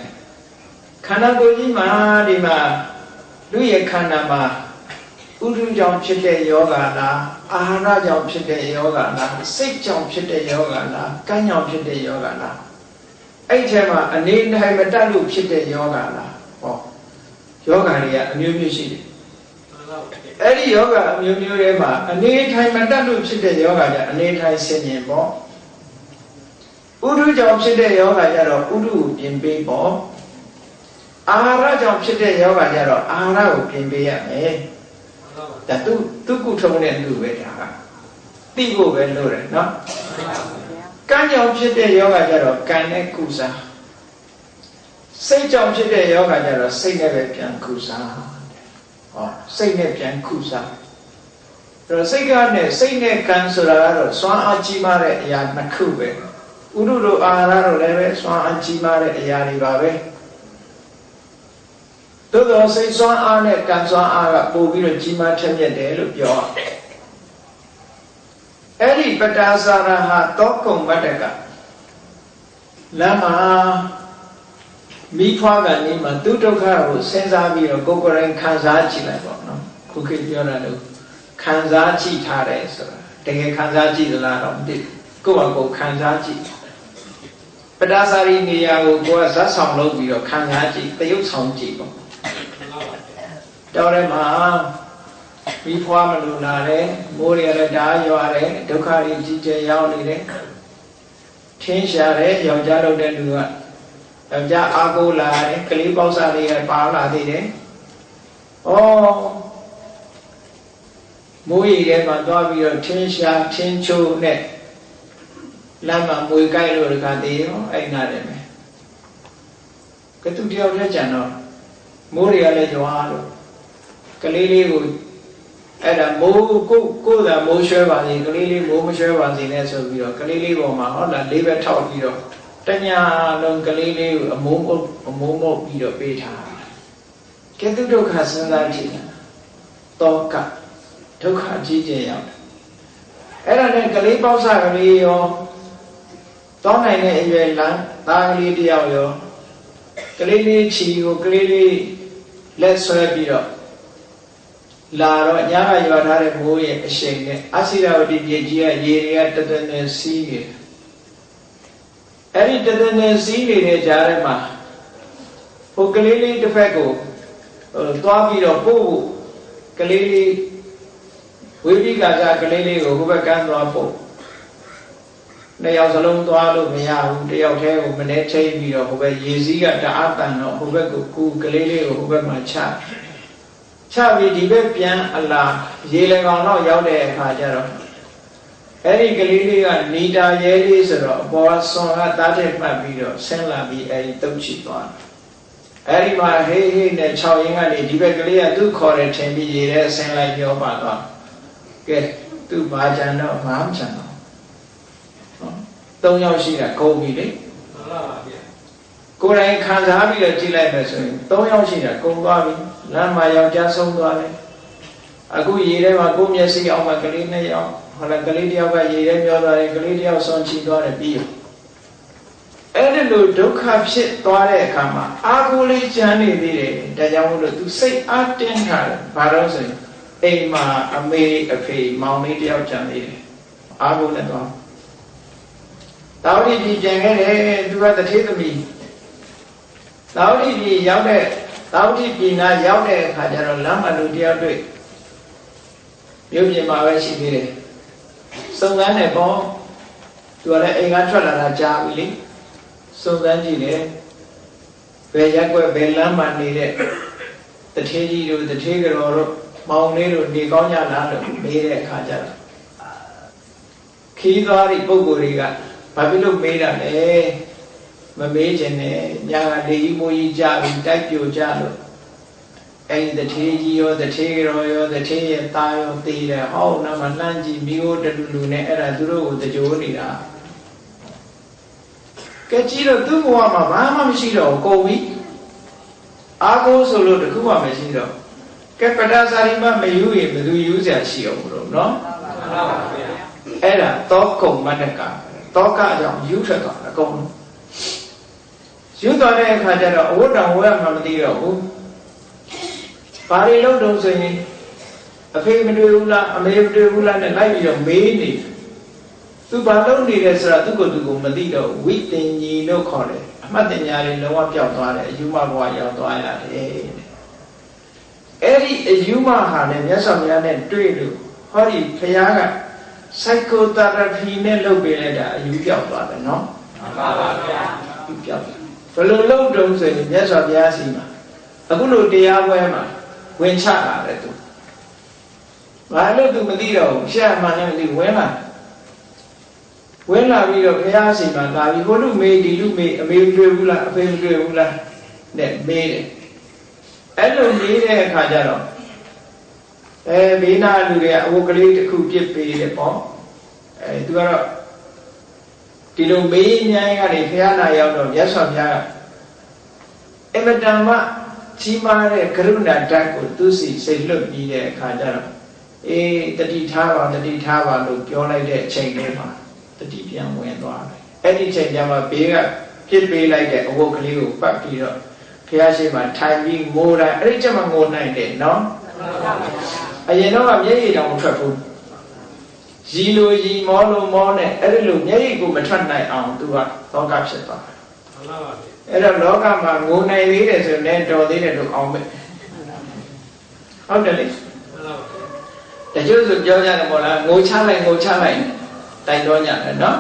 Speaker 1: ခန္ဓာကိုယ်ကြီးမှာဒီမှာလူရဲ့ခန္ဓာမှာဥဒုကြောင့်ဖြစ်တဲ့ယောဂလားအာဟာရကြောင့်ဖြစ်တဲ့ယောဂလားစိတ်ကြောင့်ဖြစ်တဲ့ယောဂလားကံကြောင့်ဖြစ်တဲ့ယောဂလားအဲ့ထဲမှာအနေတိုင်းမတတ်လို့ဖြစ်တဲ့ယောဂလားဟောယောဂတွေကအမျိုးမျိုးရှိတယ်အဲ့ဒီယောဂအမျိုးမျိုးတွေမှာအနေတိုင်းမတတ်လို့ဖြစ်တဲ့ယောဂကြအနေတိုင်းဆင်ញင်ပေါ့ဥဒုကြောင့်ဖြစ်တဲ့ယောဂကြတော့ဥဒုကိုပြင်ပေးပေါ့အာဟာရကြောင့်ဖြစ်တဲ့ယောဂကြတော့အာဟာရကိုပြင်ပေးရမယ်ဒါသူကုထုံးတဲ့လူပဲဒါကသိဖို့ပဲလို့တယ်နော်ကံကြောင့်ဖြစ်တဲ့ယောဂကြတော့ကံနဲ့ကုစားစိတ်ကြောင့်ဖြစ်တဲ့ယောဂကြတော့စိတ်နဲ့ပဲပြန်ကုစားဟောစိတ်နဲ့ပြန်ကုစားအဲ့တော့စိတ်ကနဲ့စိတ်နဲ့ကံဆိုတာကတော့စွမ်းအားကြီးမားတဲ့အရာနှစ်ခုပဲဥဒုတို့အာဟာရတို့လည်းပဲစွမ်းအားကြီးမားတဲ့အရာတွေပါပဲသို့သောစိတ်စွမ်းအားနဲ့ကံစွမ်းအားကပို့ပြီးတော့ကြီးမားထက်မြက်တယ်လို့ပြောအဲ့ဒီပတ္တာစာရဟာတောကုံမတ္တကလမ်းမှာမိဖွားကနေမှသူဒုက္ခကိုစဉ်းစားပြီးတော့ကိုယ်ကိုယ်တိုင်ခံစားကြည့်လိုက်ပေါ့နော်ခုခေတ်ပြောတာလို့ခံစားကြည့်ထားတယ်ဆိုတာတကယ်ခံစားကြည့်သလားတော့မသိဘူးကိုယ့်ဘာကိုခံစားကြည့်ပတ္တာစာရီနေရာကိုကိုယ်ကဇတ်ဆောင်လုပ်ပြီးတော့ခံစားကြည့်တရုပ်ဆောင်ကြည့်ပေါ့တော်တယ်မှာပြီးဖွားမလို့လာတယ်မိုးရရတာရွာတယ်ဒုက္ခတွေကြီးကျယ်ရောက်နေတယ်ထင်းရှာတယ်ယောက်ျားလုပ်တဲ့လူကယောက်ျားအားကိုးလာတယ်ကလေးပေါက်စားလေးကပါလာသေးတယ်ဩမိုးရီထဲမှာသွားပြီးတော့ထင်းရှာထင်းချိုးနဲ့လမ်းမှာမွေကြိုက်လို့တခါတည်းရောအဲ့နာတယ်မယ်ကတူတယောက်တည်းကြံတော့မိုးတွေကလည်းရွာလို့ကလေးလေးကို အဲ့ဒါမိုးကိုယ်သာမိုးရွှဲပါစေကလေးလေးမိုးမရွှဲပါစေနဲ့ဆိုပြီးတော့ကလေးလေးပေါ်မှာဟုတ်လားလေးဘက်ထောက်ပြီးတော့တညာလုံးကလေးလေးကိုအမိုးမုတ်ပြီးတော့ပေးထားကဲသူဒုက္ခစဉ်းစားကြည့်တောကဒုက္ခကြီးကျယ်ရောက်အဲ့ဒါနဲ့ကလေးပေါက်စကလေးရောတောင်းနိုင်တဲ့အရွယ်လမ်းသားကလေးတယောက်ရောကလေးလေးချီကိုကလေးလေးလက်ဆွဲပြီးတော့လာတော့ညကရွာထားတဲ့မိုးရဲ့အရှိန်နဲ့အစိရဝတိမြေကြီးကရေတွေကတတနဲ့စီးနေအဲ့ဒီတတနဲ့စီးနေတဲ့ကြားထဲမှာဟိုကလေးလေးတစ်ဖက်ကိုသွားပြီးတော့ပို့ဖို့ကလေးလေးဝိပိကာကြကလေးလေးကိုဟိုဘက်ကန်းသွားပို့နှစ်ယောက်စလုံးသွားလို့မရဘူးတယောက်တည်းကိုမနေထိတ်ပြီးတော့ဟိုဘက်ရေစည်းကတအားတန်တော့ဟိုဘက်ကိုကူကလေးလေးကိုဟိုဘက်မှာချပြီးဒီဘက်ပြန်အလာရေလေကောင်တော့ရောက်တဲ့အခါကျတော့အဲ့ဒီကလေးလေးကနီတာရဲလေးဆိုတော့အပေါ်ဆွန်ကတားတဲ့မှတ်ပြီးတော့ဆင်းလာပြီးအဲ့ဒီတုတ်ချီသွားအဲ့ဒီမှာဟေးဟေးနဲ့6ရင်းကနေဒီဘက်ကလေးကသူ့ခေါ်တယ်ထင်ပြီးရေထဲဆင်းလိုက်ပြောပါသွားကဲသူ့ဘာကြံတော့မမ်းချံတော့3ယောက်ရှိတာကုန်ပြီလေမှန်ပါဗျာကိုယ်တိုင်ခံစားပြီးတော့ကြည့်လိုက်မယ်ဆိုရင်3ယောက်ရှိတာကုန်သွားပြီလမ်းမှာယောက်ျားဆုံးသွားတယ်အခုရေထဲမှာကိုယ်မျက်စိအောင်မှာကလေး2ယောက်ဟောလားကလေး1ယောက်ကရေထဲမျောသွားတယ်ကလေး1ယောက်ဆွန်ချီသွားတယ်ပြီးအဲ့ဒီလိုဒုက္ခဖြစ်သွားတဲ့အခါမှာအာကိုလေးကျန်နေသေးတယ်ဒါကြောင့်မို့လို့ तू စိတ်အားတင်းထားတယ်ဘာလို့ဆိုရင်အိမ်မှာအမေအဖေမောင်လေး1ယောက်ကျန်သေးတယ်အာကိုနဲ့တော့တောင်းတိပြည်ပြန်ခဲ့တယ်သူကတထေးသမီးတောင်းတိပြည်ရောက်တဲ့တောင်းတိပြည်နာရောက်တဲ့အခါကျတော့လမ်းမလူတယောက်တွေ့မြို့ပြင်မှာပဲရှိသေးတယ်စုံစမ်းတယ်ပေါ့သူကလည်းအိမ်ကထွက်လာတာကြားပြီလေစုံစမ်းကြည့်တယ်ဘယ်ရက်ွက်ဘယ်လမ်းမှာနေတဲ့တထေးကြီးတို့တထေးကတော်တို့မောင်လေးတို့နေကောင်းကြလားလို့မေးတဲ့အခါကျတော့ခီးသွားတဲ့ပုဂ္ဂိုလ်တွေကဘာဖြစ်လို့မေးတာလဲမမေးခြင်းနဲ့ညာကလေကြီးမိုးကြီးကြပြီးတိုက်ပြိုကြလို့အဲ့ဒီတထေးကြီးရောတထေးရောရောတထေးရဲ့သားရောတည်တယ်ဟောနောက်မှလှမ်းကြည့်မျိုးတလူလူနဲ့အဲ့ဒါသူတို့ကိုတကြိုးနေတာကဲကြည့်တော့သူ့ဘဝမှာဘာမှမရှိတော့ကုန်ပြီအာကိုဆိုလို့တခုမှမရှိတော့ကဲပဒါစာရီမမယူရင်ဘယ်သူယူစရာရှိအောင်လို့နော်မှန်ပါဗျာအဲ့ဒါတောကုံမတ္တကတောကကြောင့်ယူထွက်သွားအကုန်လုံးယူသွားတဲ့အခါကျတော့အဝတ်တောင်ဝဲမှမသိတော့ဘူးဘာတွေလုပ်တော့ဆိုရင်အဖေမတွေ့ဘူးလားအမေမတွေ့ဘူးလားနဲ့လိုက်ပြီးတော့မေးနေသူဘာလုပ်နေလဲဆိုတာသူ့ကိုယ်သူကိုမသိတော့ဝိတင်ကြီးလို့ခေါ်တယ်အမှတ်တင်ညာတွေလုံးဝပျောက်သွားတယ်အယူမဘဝရောက်သွားရတယ်အဲ့ဒီအယူမဟာလည်းမြတ်စွာဘုရားနဲ့တွေ့လို့ဟောဒီဘုရားက psychotherapy နဲ့လုပ်ပေးလိုက်တာအယူပျောက်သွားတယ်နော်မှန်ပါပါဗျာအယူပျောက်တယ်ဘယ်လိုလုပ်တုံးဆိုရင်မြတ်စွာဘုရားစီမှာအခုလိုတရားပွဲမှာဝင်ချလာတယ်သူဘာလို့သူမသိတော့ဘူးရှာမှန်းလည်းမသိဝင်လာပြီးတော့ဘုရားစီမှာလာပြီးဟိုလူမေးဒီလူမေးအမေမတွေ့ဘူးလားအဖေမတွေ့ဘူးလားနဲ့မေးတယ်အဲ့လိုမေးတဲ့အခါကျတော့ဘေးနာလူတွေကအဝတ်ကလေးတစ်ခုပြစ်ပေးတယ်ပေါ့သူကတော့ဒီလိုမေးညိုင်းကနေဘုရားနာရောက်တော့မြတ်စွာဘုရားကအမတန်မှကြီးမားတဲ့ကရုဏာဓာတ်ကိုသူစီစိတ်လွတ်ပြီးတဲ့အခါကျတော့တတိထားပါလို့ပြောလိုက်တဲ့အချိန်လေးမှာတတိပြန်ဝင်သွားတယ်အဲ့ဒီချိန်ကျမှဘေးကပြစ်ပေးလိုက်တဲ့အဝတ်ကလေးကိုပတ်ပြီးတော့ဘုရားရှိခိုးထိုင်ပြီးငိုတိုင်းအဲ့ဒီချက်မှငိုနိုင်တယ်နော်အရင်တော့မျက်ရည်တောင်မထွက်ဘူးရီလိုရီမောလိုမောနဲ့အဲ့ဒီလိုမျက်ရည်ကိုမထွက်နိုင်အောင်သူကလောကဖြစ်သွားတယ်မှန်ပါပါအဲ့တော့လောကမှာငိုနိုင်သေးတယ်ဆိုရင်လည်းတော်သေးတယ်လို့အောင်မယ်ဟုတ်တယ်လေမှန်ပါပါတချို့ဆိုပြောကြတယ်မို့လားငိုချလိုက်တိုက်တော့ညတယ်နော်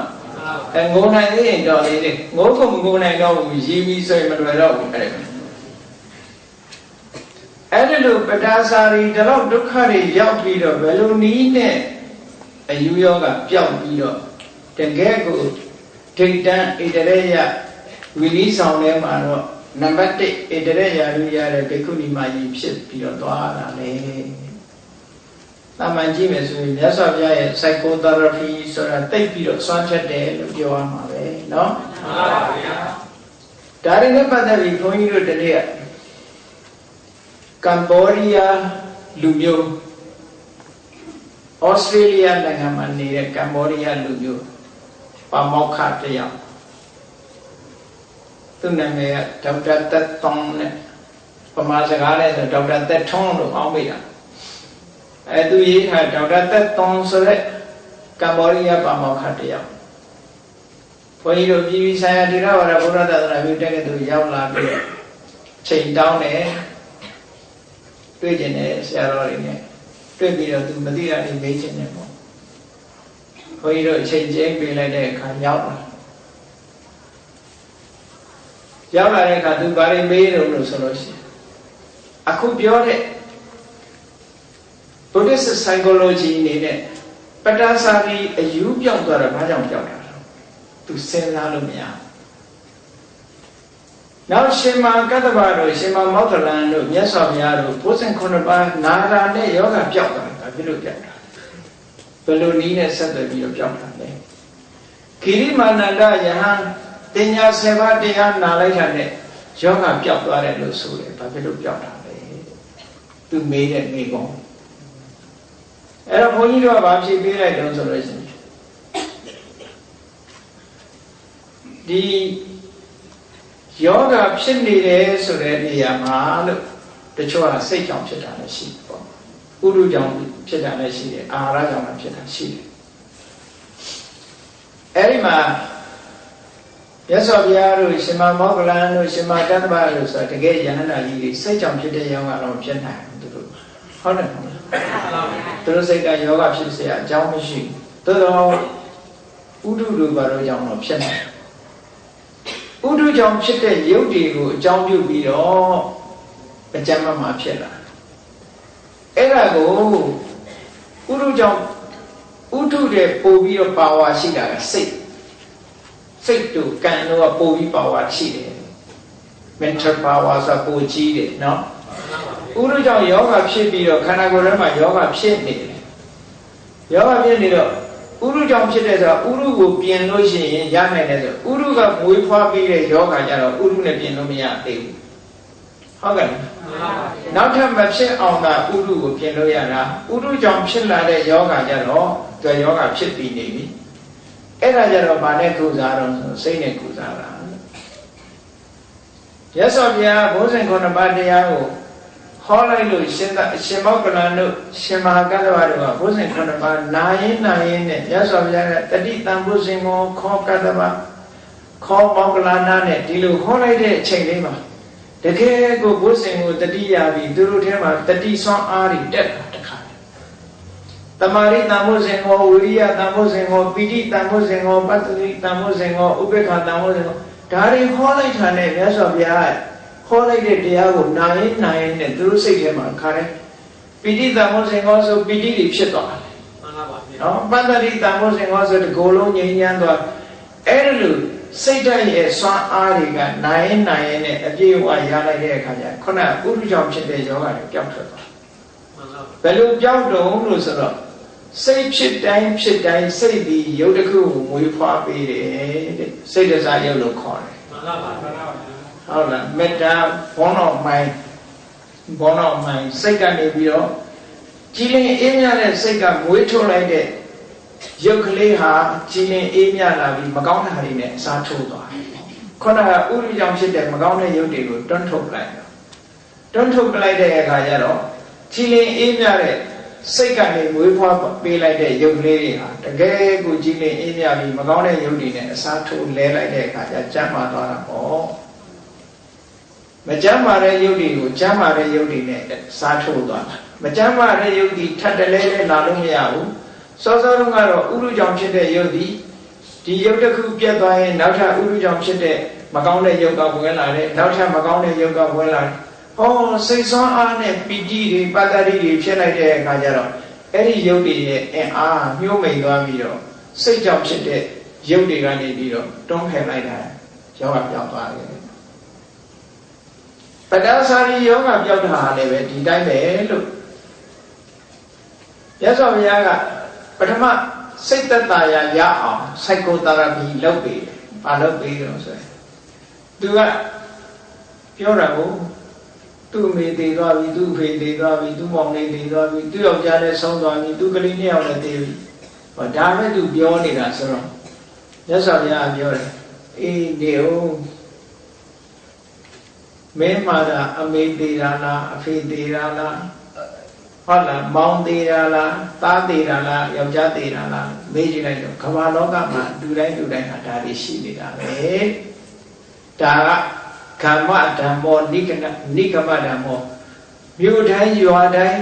Speaker 1: ငိုနိုင်သေးရင်တော်သေးတယ်ငိုဖို့မငိုနိုင်တော့ဘူးရီပြီးဆိုရင်မလွယ်တော့ဘူးအဲ့ဒီလိုပဒါစာရီဒီလောက်ဒုက္ခတွေရောက်ပြီးတော့ဘယ်လိုနည်းနဲ့အယူယောဂပျောက်ပြီးတော့တကယ်ကိုဒိဋ္ဌံဣတရေယဝိနည်းဆောင်ထဲမှာတော့နံပါတ်1ဣတရေယလူရတဲ့ဘိက္ခုနီမကြီးဖြစ်ပြီးတော့သွားတာလေ တာမန်ကြည့်မယ်ဆိုရင်မြတ်စွာဘုရားရဲ့ psychotherapy ဆိုတာတိတ်ပြီးတော့စွမ်းချက်တယ်လို့ပြောရမှာပဲเนาะမှန်ပါဗျာဒါရင်းနဲ့ပတ်သက်ပြီးဘုန်းကြီးတို့တနေ့ကမ်ဘောဒီးယားလူမျိုးဩစတြေးလျနိုင်ငံမှာနေတဲ့ကမ်ဘောဒီးယားလူမျိုးပါမောက္ခတယောက်သူနာမည်ကဒေါက်တာသက်သွန်နဲ့ပမာစကားနဲ့ဆိုဒေါက်တာသက်ထွန်းလို့အောင်းမိတာသူရေးထားဒေါက်တာသက်သွန်ဆိုတဲ့ကမ်ဘောဒီးယားပါမောက္ခတယောက်ဘုန်းကြီးတို့ပြည်ပြည်ဆိုင်ရာတိရဝါဒဘုရားသာသနာပြုတဲ့ကသူရောက်လာပြီးချိန်တောင်းတယ်တွေ့ကျင်တယ်ဆရာတော်တွေနဲ့တွေ့ပြီးတော့သူမသိတာတွေမေးချင်တယ်ပေါ့ဘုန်းကြီးတို့အချိန်ချင်းပေးလိုက်တဲ့အခါရောက်လာတဲ့အခါသူဘာတွေမေးလို့ဆိုလို့ရှိရင်အခုပြောတဲ့ Buddhist psychology နေတဲ့ပတ္တစာရီအယူပြောင်းသွားတာဘာကြောင့်ပြောင်းတာလဲသူစဉ်းစားလို့မရနောက်ရှင်မကတ္တဗတို့ရှင်မမောက္ခလန်တို့မြတ်စွာဘုရားတို့ဘုဇင်9ပါးနာရာနဲ့ယောဂပြောက်တာဒါဖြစ်လို့ပြောက်တာဘယ်လိုနည်းနဲ့ဆက်သွယ်ပြီးတော့ပြောက်တာလဲခိရိမာနန္ဒယဟန်တင်ညာ7ပါးတရားနာလိုက်တာနဲ့ယောဂပြောက်သွားတယ်လို့ဆိုတယ်ဘာဖြစ်လို့ပြောက်တာလဲသူမေးတဲ့မေးခွန်းအဲ့တော့ဘုန်းကြီးတို့ကဘာဖြေပေးလိုက်တော့ဆိုလို့ရှိရင်ဒီယောဂဖြစ်နေတယ်ဆိုတဲ့နေရာမှာလို့တချို့ကစိတ်ကြောင့်ဖြစ်တာလည်းရှိတယ်ပေါ့ဥဒုကြောင့်ဖြစ်တာလည်းရှိတယ်အာဟာရကြောင့်လည်းဖြစ်တာရှိတယ်အဲ့ဒီမှာမြတ်စွာဘုရားတို့ရှင်မမောက္ခလန်တို့ရှင်မကတ္တဗတို့ဆိုတာတကယ်ယဟန္တာကြီးတွေစိတ်ကြောင့်ဖြစ်တဲ့ယောဂတော့ဖြစ်နိုင်ဘူးသူတို့ဟုတ်တယ်ဟုတ်လားသူတို့စိတ်ကယောဂဖြစ်เสียအကြောင်းမရှိဘူးသို့တော့ဥဒုတို့ဘာလို့ကြောင့်တော့ဖြစ်နိုင်ဥဒုကြောင့်ဖြစ်တဲ့ရုပ်တွေကိုအကြောင်းပြုပြီးတော့အကျမ်းမှာဖြစ်လာအဲ့ဒါကိုဥဒုကြောင့်ဥဒုတဲ့ပို့ပြီးတော့ပါဝါရှိတာကစိတ်တို့ကံတို့ကပို့ပြီးပါဝါရှိတယ် mental power ဆိုပို့ကြီးတယ်เนาะဥဒုကြောင့်ယောဂဖြစ်ပြီးတော့ခန္ဓာကိုယ်ထဲမှာယောဂဖြစ်နေတယ်ယောဂဖြစ်နေတော့ဥရုကြောင့်ဖြစ်တဲ့ဆိုတာဥရုကိုပြင်လို့ရှိရင်ရနိုင်တယ်ဆိုဥရုကမွေးဖွားပြီးတဲ့ယောဂကြတော့ဥရုနဲ့ပြင်လို့မရသေးဘူးဟုတ်ကဲ့နောက်ထပ်မဖြစ်အောင်သာဥရုကိုပြင်လို့ရတာဥရုကြောင့်ဖြစ်လာတဲ့ယောဂကြတော့သူယောဂဖြစ်ပြီးနေပြီအဲ့ဒါကြတော့ဗာနဲ့ကုစားတော့စိတ်နဲ့ကုစားတာရသော်ဗျာဘုဇင်9ပါးတရားကိုဟောလိုက်လို့ရှင်မောက္ခလန်တို့ရှင်မဟာကတ္တဗတို့ကဘုဇင်9ပါးနာရင်နဲ့ရသော်ဗျာကတတိတံဘုဇင်ကိုခေါ်ကတ္တဗခေါ်မောက္ခလန်နဲ့ဒီလိုဟောလိုက်တဲ့အချိန်လေးမှာတကယ်ကိုဘုဇင်ကိုတတိယပြီးသူတို့ထဲမှာတတိဆွမ်းအားတွေတက်တာတခါတမာရိတံဘုဇင်ကိုဝိရိယတံဘုဇင်ကိုပိဋိတံဘုဇင်ကိုပတ္တိတံဘုဇင်ကိုဥပေက္ခတံဘုဇင်ကိုဒါတွေဟောလိုက်တာနဲ့မြတ်စွာဘုရားဟောလိုက်တဲ့တရားကိုနာရင်နဲ့သူတို့စိတ်ထဲမှာခါတယ်ပိဋိတံဘုဇင်ကိုဆိုပိဋိတွေဖြစ်သွားတယ်မှန်ပါပါဗျာနော်ပတ္တိတံဘုဇင်ကိုဆိုတကိုယ်လုံးငြိမ်းချမ်းသွားအဲ့လိုစိတ်ဓာတ်ရဲ့စွမ်းအားတွေကနာရင်နဲ့အပြည့်အဝရလိုက်တဲ့အခါကျခုနဥဒုကြောင့်ဖြစ်တဲ့ယောဂတွေပျောက်ထွက်သွားဘယ်လိုပျောက်တုံးလို့ဆိုတော့စိတ်ဖြစ်တိုင်းစိတ်ဒီရုပ်တစ်ခုကိုမွေးဖွားပေးတယ်တဲ့စိတ်တစားရုပ်လို့ခေါ်တယ်မှန်ပါပါဟုတ်လားမေတ္တာဘောနောမိုင်းစိတ်ကနေပြီးတော့ကြည်လင်အေးမြတဲ့စိတ်ကမွေးထုတ်လိုက်တဲ့ရုပ်ကလေးဟာကြည်လင်အေးမြလာပြီးမကောင်းတဲ့ဟာတွေနဲ့အစားထိုးသွားတယ်ခုနကဥရိကြောင့်ဖြစ်တဲ့မကောင်းတဲ့ရုပ်တွေကိုတွန်းထုတ်လိုက်တဲ့အခါကျတော့ကြည်လင်အေးမြတဲ့စိတ်ကနေမွေးဖွားပေးလိုက်တဲ့ရုပ်ကလေးတွေဟာတကယ်ကိုကြည်လင်အေးမြပြီးမကောင်းတဲ့ရုပ်တွေနဲ့အစားထိုးလဲလိုက်တဲ့အခါကျကျမ်းမာသွားတာပေါ့မကျမ်းမာတဲ့ယုတ်တွေကိုကျမ်းမာတဲ့ယုတ်တွေနဲ့စားထိုးသွားတာမကျမ်းမာတဲ့ယုတ်ဒီထပ်တလဲလာလို့မရဘူးစောစောတုန်းကတော့ဥရုကြောင့်ဖြစ်တဲ့ယုတ်ဒီယုတ်တစ်ခုပြတ်သွားရင်နောက်ထပ်ဥရုကြောင့်ဖြစ်တဲ့မကောင်းတဲ့ယုတ်ကဝင်လာတယ်နောက်ထပ်မကောင်းတဲ့ယုတ်ကဝင်လာတယ်ဟောစိတ်ဆွမ်းအားနဲ့ပီတိတွေပတ္တရိတွေဖြစ်လိုက်တဲ့အခါကျတော့အဲ့ဒီယုတ်တွေရဲ့အင်အားညှိုးမိန်သွားပြီးတော့စိတ်ကြောင့်ဖြစ်တဲ့ယုတ်တွေကနေပြီးတော့တွန်းဖယ်လိုက်တာယောဂပြောင်းသွားတယ်ပတ္တစာရီယောဂပြောက်တာလည်းပဲဒီတိုင်းပဲလို့ ရသော်ဘုရားကပထမစိတ်သက်သာရာရအောင် psychotherapy လုပ်ပေးတယ်။ဘာလုပ်ပေးတော့ဆိုရင်သူကပြောတာကိုသူ့အမေတည်သွားပြီသူ့အဖေတည်သွားပြီသူ့မောင်လေးတည်သွားပြီသူ့ယောက်ျားလည်းဆုံးသွားပြီသူ့ကလေးနှစ်ယောက်လည်းတည်ပြီ။ဟောဒါပဲသူပြောနေတာဆိုတော့ရသော်ဘုရားပြောတယ်အေးနေဦးမင်းမှာအမေတည်တာလားအဖေတည်တာလားဟုတ်လားမောင်သေးတာလားသားသေးတာလားယောက်ျားသေးတာလားမေးကြည့်လိုက်တော့ကမ္ဘာလောကမှာလူတိုင်းဟာဒါတွေရှိနေတာပဲဒါကကမ္မဓမ္မောနိကမ္မဓမ္မောမြို့တိုင်းရွာတိုင်း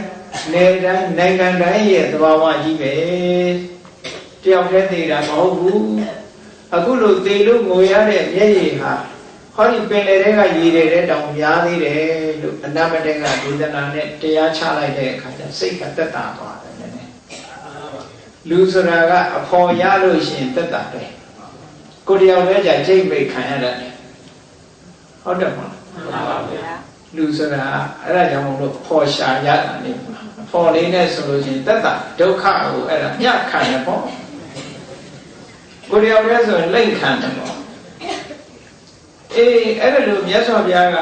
Speaker 1: နယ်တိုင်းနိုင်ငံတိုင်းရဲ့သဘာဝကြီးပဲတယောက်တည်းသေးတာမဟုတ်ဘူးအခုလိုသေလို့ငိုရတဲ့မျက်ရည်ဟာဟောဒီပင်လယ်တွေကရေတွေတောင်များသေးတယ်လို့အနမတေကဒေသနာနဲ့တရားချလိုက်တဲ့အခါကျစိတ်ကတက်တာသွားတယ်နည်းနည်းလူဆိုတာကအဖော်ရလို့ရှိရင်တက်တာပဲကိုတယောက်လည်းကြိတ်မိတ်ခံရတယ်ဟုတ်တယ်မလားမှန်ပါဗျာလူဆိုတာအဲ့ဒါကြောင့်မို့လို့ဖော်ရှာရတာနေဖော်လေးနဲ့ဆိုလို့ရှိရင်တက်တာဒုက္ခကိုအဲ့ဒါညခံရပေါ့ကိုတယောက်လည်းဆိုရင်လိမ့်ခံတယ်ပေါ့အေးအဲ့ဒါလို့မြတ်စွာဘုရားက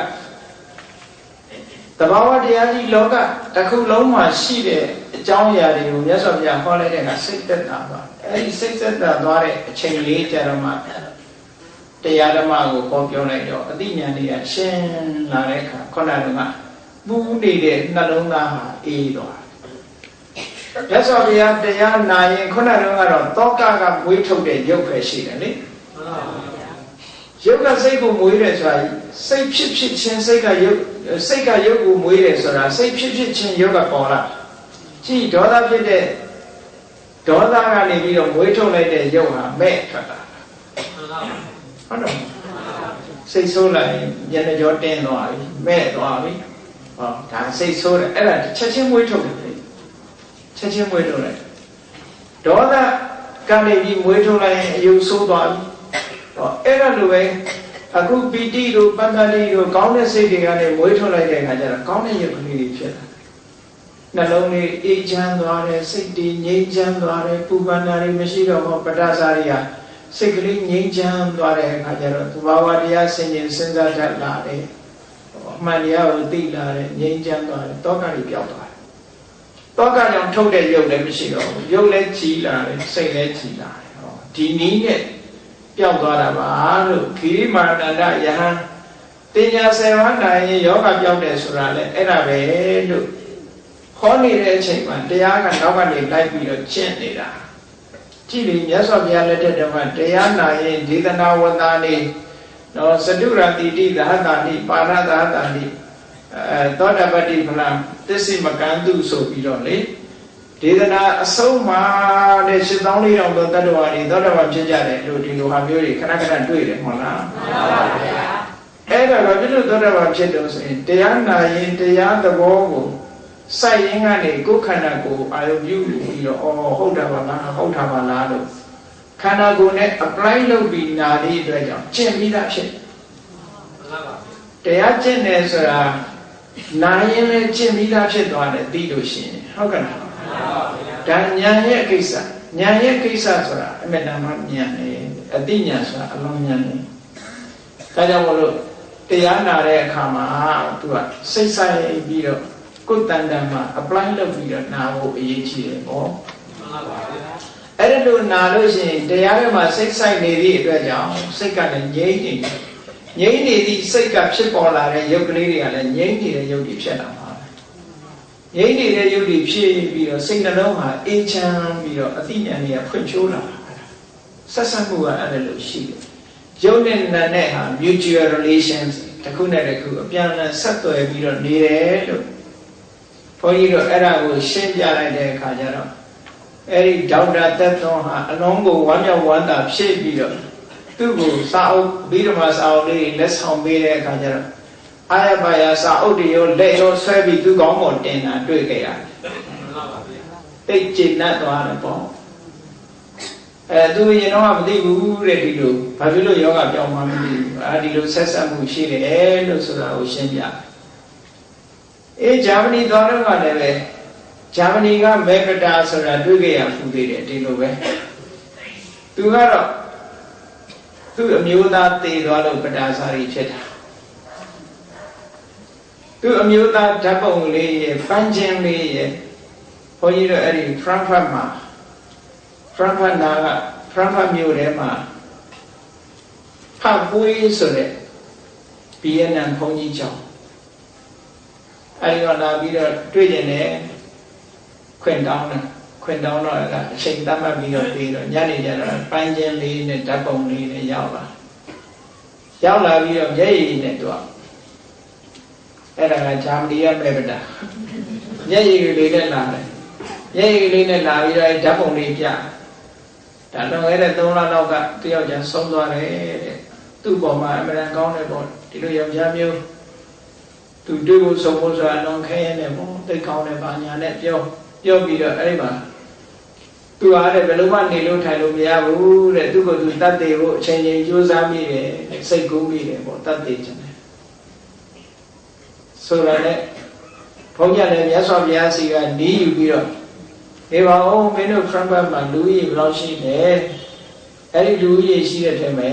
Speaker 1: တဘာဝတရားကြီးလောကတစ်ခုလုံးမှာရှိတဲ့အကြောင်းအရာတွေကိုမြတ်စွာဘုရားဟောလိုက်တဲ့ကစိတ်သက်သာသွားအဲ့ဒီစိတ်သက်သာသွားတဲ့အချိန်လေးကြာတော့မှတရားဓမ္မကိုဟောပြောလိုက်တော့အသိဉာဏ်တွေကရှင်းလာတဲ့အခါခုနကပူနေတဲ့နှလုံးသားဟာအေးသွားမြတ်စွာဘုရားတရားနာရင်ခုနကတော့တောကကမွေးထုတ်တဲ့ရုပ်ပဲရှိတယ်လေရုပ်ကစိတ်ကိုမွေးတယ်ဆိုတာစိတ်ဖြစ်ချင်းစိတ်ကရုပ်ကိုမွေးတယ်ဆိုတာစိတ်ဖြစ်ချင်းရုပ်ကပေါ်လာကြည့်ဒေါသဖြစ်တဲ့ဒေါသကနေပြီးတော့မွေးထုတ်လိုက်တဲ့ရုပ်ဟာမဲ့ထွက်တာဟုတ်တော့စိတ်ဆိုးလိုက်ညနေကြောတင်းသွားပြီမဲ့သွားပြီဟောဒါစိတ်ဆိုးတယ်အဲ့ဒါချက်ချင်းမွေးထုတ်တယ်ချက်ချင်းမွေးထုတ်လိုက်ဒေါသကနေပြီးမွေးထုတ်လိုက်ရင်အယုဆိုးသွားပြီအဲ့ဒါလိုပဲအခုပီတိတို့ပတ္တတိတို့ကောင်းတဲ့စိတ်တွေကနေမွေးထုတ်လိုက်တဲ့အခါကျတော့ကောင်းတဲ့ရုပ်ကလေးတွေဖြစ်လာနှလုံးလေးအေးချမ်းသွားတယ်စိတ်တွေငြိမ်းချမ်းသွားတယ်ပူပန်တာတွေမရှိတော့ဘူးပဋ္ဌာစာတွေကစိတ်ကလေးငြိမ်းချမ်းသွားတဲ့အခါကျတော့သဘာဝတရားဆင်ခြင်စဉ်းစားတတ်လာတယ်အမှန်တရားကိုသိလာတယ်ငြိမ်းချမ်းသွားတယ်တောကတွေပြောက်သွားတယ်တောကကြောင့်ထုတ်တဲ့ရုပ်လည်းမရှိတော့ဘူးရုပ်လည်းကြည်လာတယ်စိတ်လည်းကြည်လာတယ်ဒီနည်းနဲ့ပျောက်သွားတာပါလို့ခိရိမာနန္ဒယဟန်တင်ညာဆယ်ဝန်းနိုင်ရင်ယောဂပျောက်တယ်ဆိုတာလေအဲ့ဒါပဲလို့ခေါ်နေတဲ့အချိန်မှာတရားကနောက်ကနေလိုက်ပြီးတော့ကျင့်နေတာကြည့်လေမြတ်စွာဘုရားလက်ထက်တုန်းကတရားနာရင်ဒေသနာဝတ္တနေတော့သတုရတိတိသဟတာနိပါရသဟတာနိသောတပတ္တိဖလံသစ္စိမကံတုဆိုပြီးတော့လေဒေသနာအဆုံးမှာတဲ့8400သောတတ္တဝါတွေသောတပန်ဖြစ်ကြတယ်လို့ဒီလိုဟာမျိုးတွေခဏခဏတွေ့တယ်ဟုတ်လားမှန်ပါဗျာအဲ့ဒါတော့ဒီလိုသောတပန်ဖြစ်တော့ဆိုရင်တရားနာရင်တရားသဘောကိုစိုက်ရင်းကနေကိုယ်ခန္ဓာကိုယ်အာရုံပြုပြီးတော့ဟုတ်တာပါလားဟုတ်တာပါလားလို့ခန္ဓာကိုယ်နဲ့ apply လုပ်ပြီးနာသည့်အတွက်ကြောင့်ကျင့်ပြီးသားဖြစ်မှန်ပါဗျာတရားကျင့်တယ်ဆိုတာနာရင်လည်းကျင့်ပြီးသားဖြစ်သွားတယ်သိလို့ရှိရင်ဟုတ်ကဲ့လားဒါဉာဏ်ရဲ့ကိစ္စဉာဏ်ရဲ့ကိစ္စဆိုတာအမေတ္တမဉာဏ်နဲ့အသိဉာဏ်ဆိုတာအလုံးဉာဏ်နဲ့ဒါကြောင့်မလို့တရားနာတဲ့အခါမှာသူကစိတ်ဆိုင်ပြီးတော့ကိုယ်တန်တန်မှာ apply လုပ်ပြီးတော့နာဖို့အရေးကြီးတယ်ပေါ့မှန်ပါဗျာအဲ့ဒါလို့နာလို့ရှိရင်တရားထဲမှာစိတ်ဆိုင်နေသည့်အတွက်ကြောင့်စိတ်ကလည်းငြိမ့်နေတယ်ငြိမ့်နေသည့်စိတ်ကဖြစ်ပေါ်လာတဲ့ရုပ်ကလေးတွေကလည်းငြိမ့်နေတဲ့ရုပ်တွေဖြစ်လာမှာငြိမ့်နေတဲ့ရုပ်တွေဖြစ်ပြီးတော့စိတ်နှလုံးဟာအေးချမ်းပြီးတော့အသိဉာဏ်တွေကဖွံ့ဖြိုးလာဆက်ဆက်မှုကအဲ့ဒါလို့ရှိတယ်ရုပ်နဲ့နာနဲ့ဟာ mutual relations တစ်ခုနဲ့တစ်ခုအပြန်အလှန်ဆက်သွယ်ပြီးတော့နေတယ်လို့ဘုန်းကြီးတို့အဲ့ဒါကိုရှင်းပြလိုက်တဲ့အခါကျတော့အဲ့ဒီဒေါက်တာသက်သွန်းဟာအလုံးကိုဝမ်းမြောက်ဝမ်းသာဖြစ်ပြီးတော့သူ့ကိုစာအုပ်ပြီးတော့မှစာအုပ်လေးလက်ဆောင်ပေးတဲ့အခါကျတော့အာရပါယစာအုပ်တွေရောလက်ရောဆွဲပြီးသူ့ကောင်းပေါ်တင်တာတွေ့ခဲ့ရတယ်မှန်ပါဗျာသိကျင့်တတ်သွားတယ်ပေါ့သူရင်တော့မသိဘူးတဲ့ဒီလိုဘာဖြစ်လို့ယောဂပြောင်းမှမသိဘူးဒီလိုဆက်ဆက်မှုရှိတယ်လို့ဆိုတာကိုရှင်းပြဂျာမနီသွားတော့ကလည်းပဲ ဂျာမနီကမေကတာဆိုတာတွေ့ကြရဖူးသေးတယ်ဒီလိုပဲသူကတော့သူ့အမျိုးသားတည်သွားလို့ပတာစာရီဖြစ်တာသူ့အမျိုးသားဓာတ်ပုံလေးရဲ့ပန်းချင်းလေးရဲ့ဘုန်းကြီးတို့အဲ့ဒီ Frankfurt မှာ Frankfurt နာက Frankfurt မြို့ထဲမှာဖတ်ပွေးဆိုတဲ့ဗီယက်နမ်ဘုန်းကြီးကျောင်းအဲ့ဒီတော့လာပြီးတော့တွေ့ကျင်တယ်ခွင့်တောင်းတော့အချိန်တတ်မှတ်ပြီးတော့ပြီးတော့ညနေကျတော့ပန်းချင်းလေးနဲ့ဓာတ်ပုံလေးနဲ့ရောက်လာပြီးတော့မျက်ရည်နဲ့တော့အဲ့ဒါကဂျာမနီကမေဗတာမျက်ရည်လေးနဲ့လာတယ်မျက်ရည်လေးနဲ့လာပြီးတော့ဓာတ်ပုံလေးပြဒါတော့အဲ့ဒါ3လလောက်ကတယောက်ကျဆုံးသွားတယ်တဲ့သူ့ပေါ်မှာအမှန်ကောင်းတယ်ပေါ့ဒီလိုယောက်ျားမျိုးသူတွေ့ဖို့ဆုံးဖို့ဆိုတာလွန်ခဲရနေပေါ့သိကောင်းတယ်ပါညာနဲ့ပြောပြီးတော့အဲ့ဒီမှာသူအားတဲ့ဘယ်လိုမှနေလို့ထိုင်လို့မရဘူးတဲ့သူ့ကိုယ်သူတတ်သေးဖို့အချိန်ချင်းကြိုးစားမိတယ်စိတ်ကူးမိတယ်ပေါ့တတ်သေးခြင်းတယ်ဆိုတော့လေဘုန်းကြီးလည်းမြတ်စွာဘုရားစီကနီးယူပြီးတော့နေပါဦးမင်းတို့ Frankfurt မှာလူကြီးဘယ်လောက်ရှိလဲအဲ့ဒီလူကြီးရှိတဲ့ထဲမှာ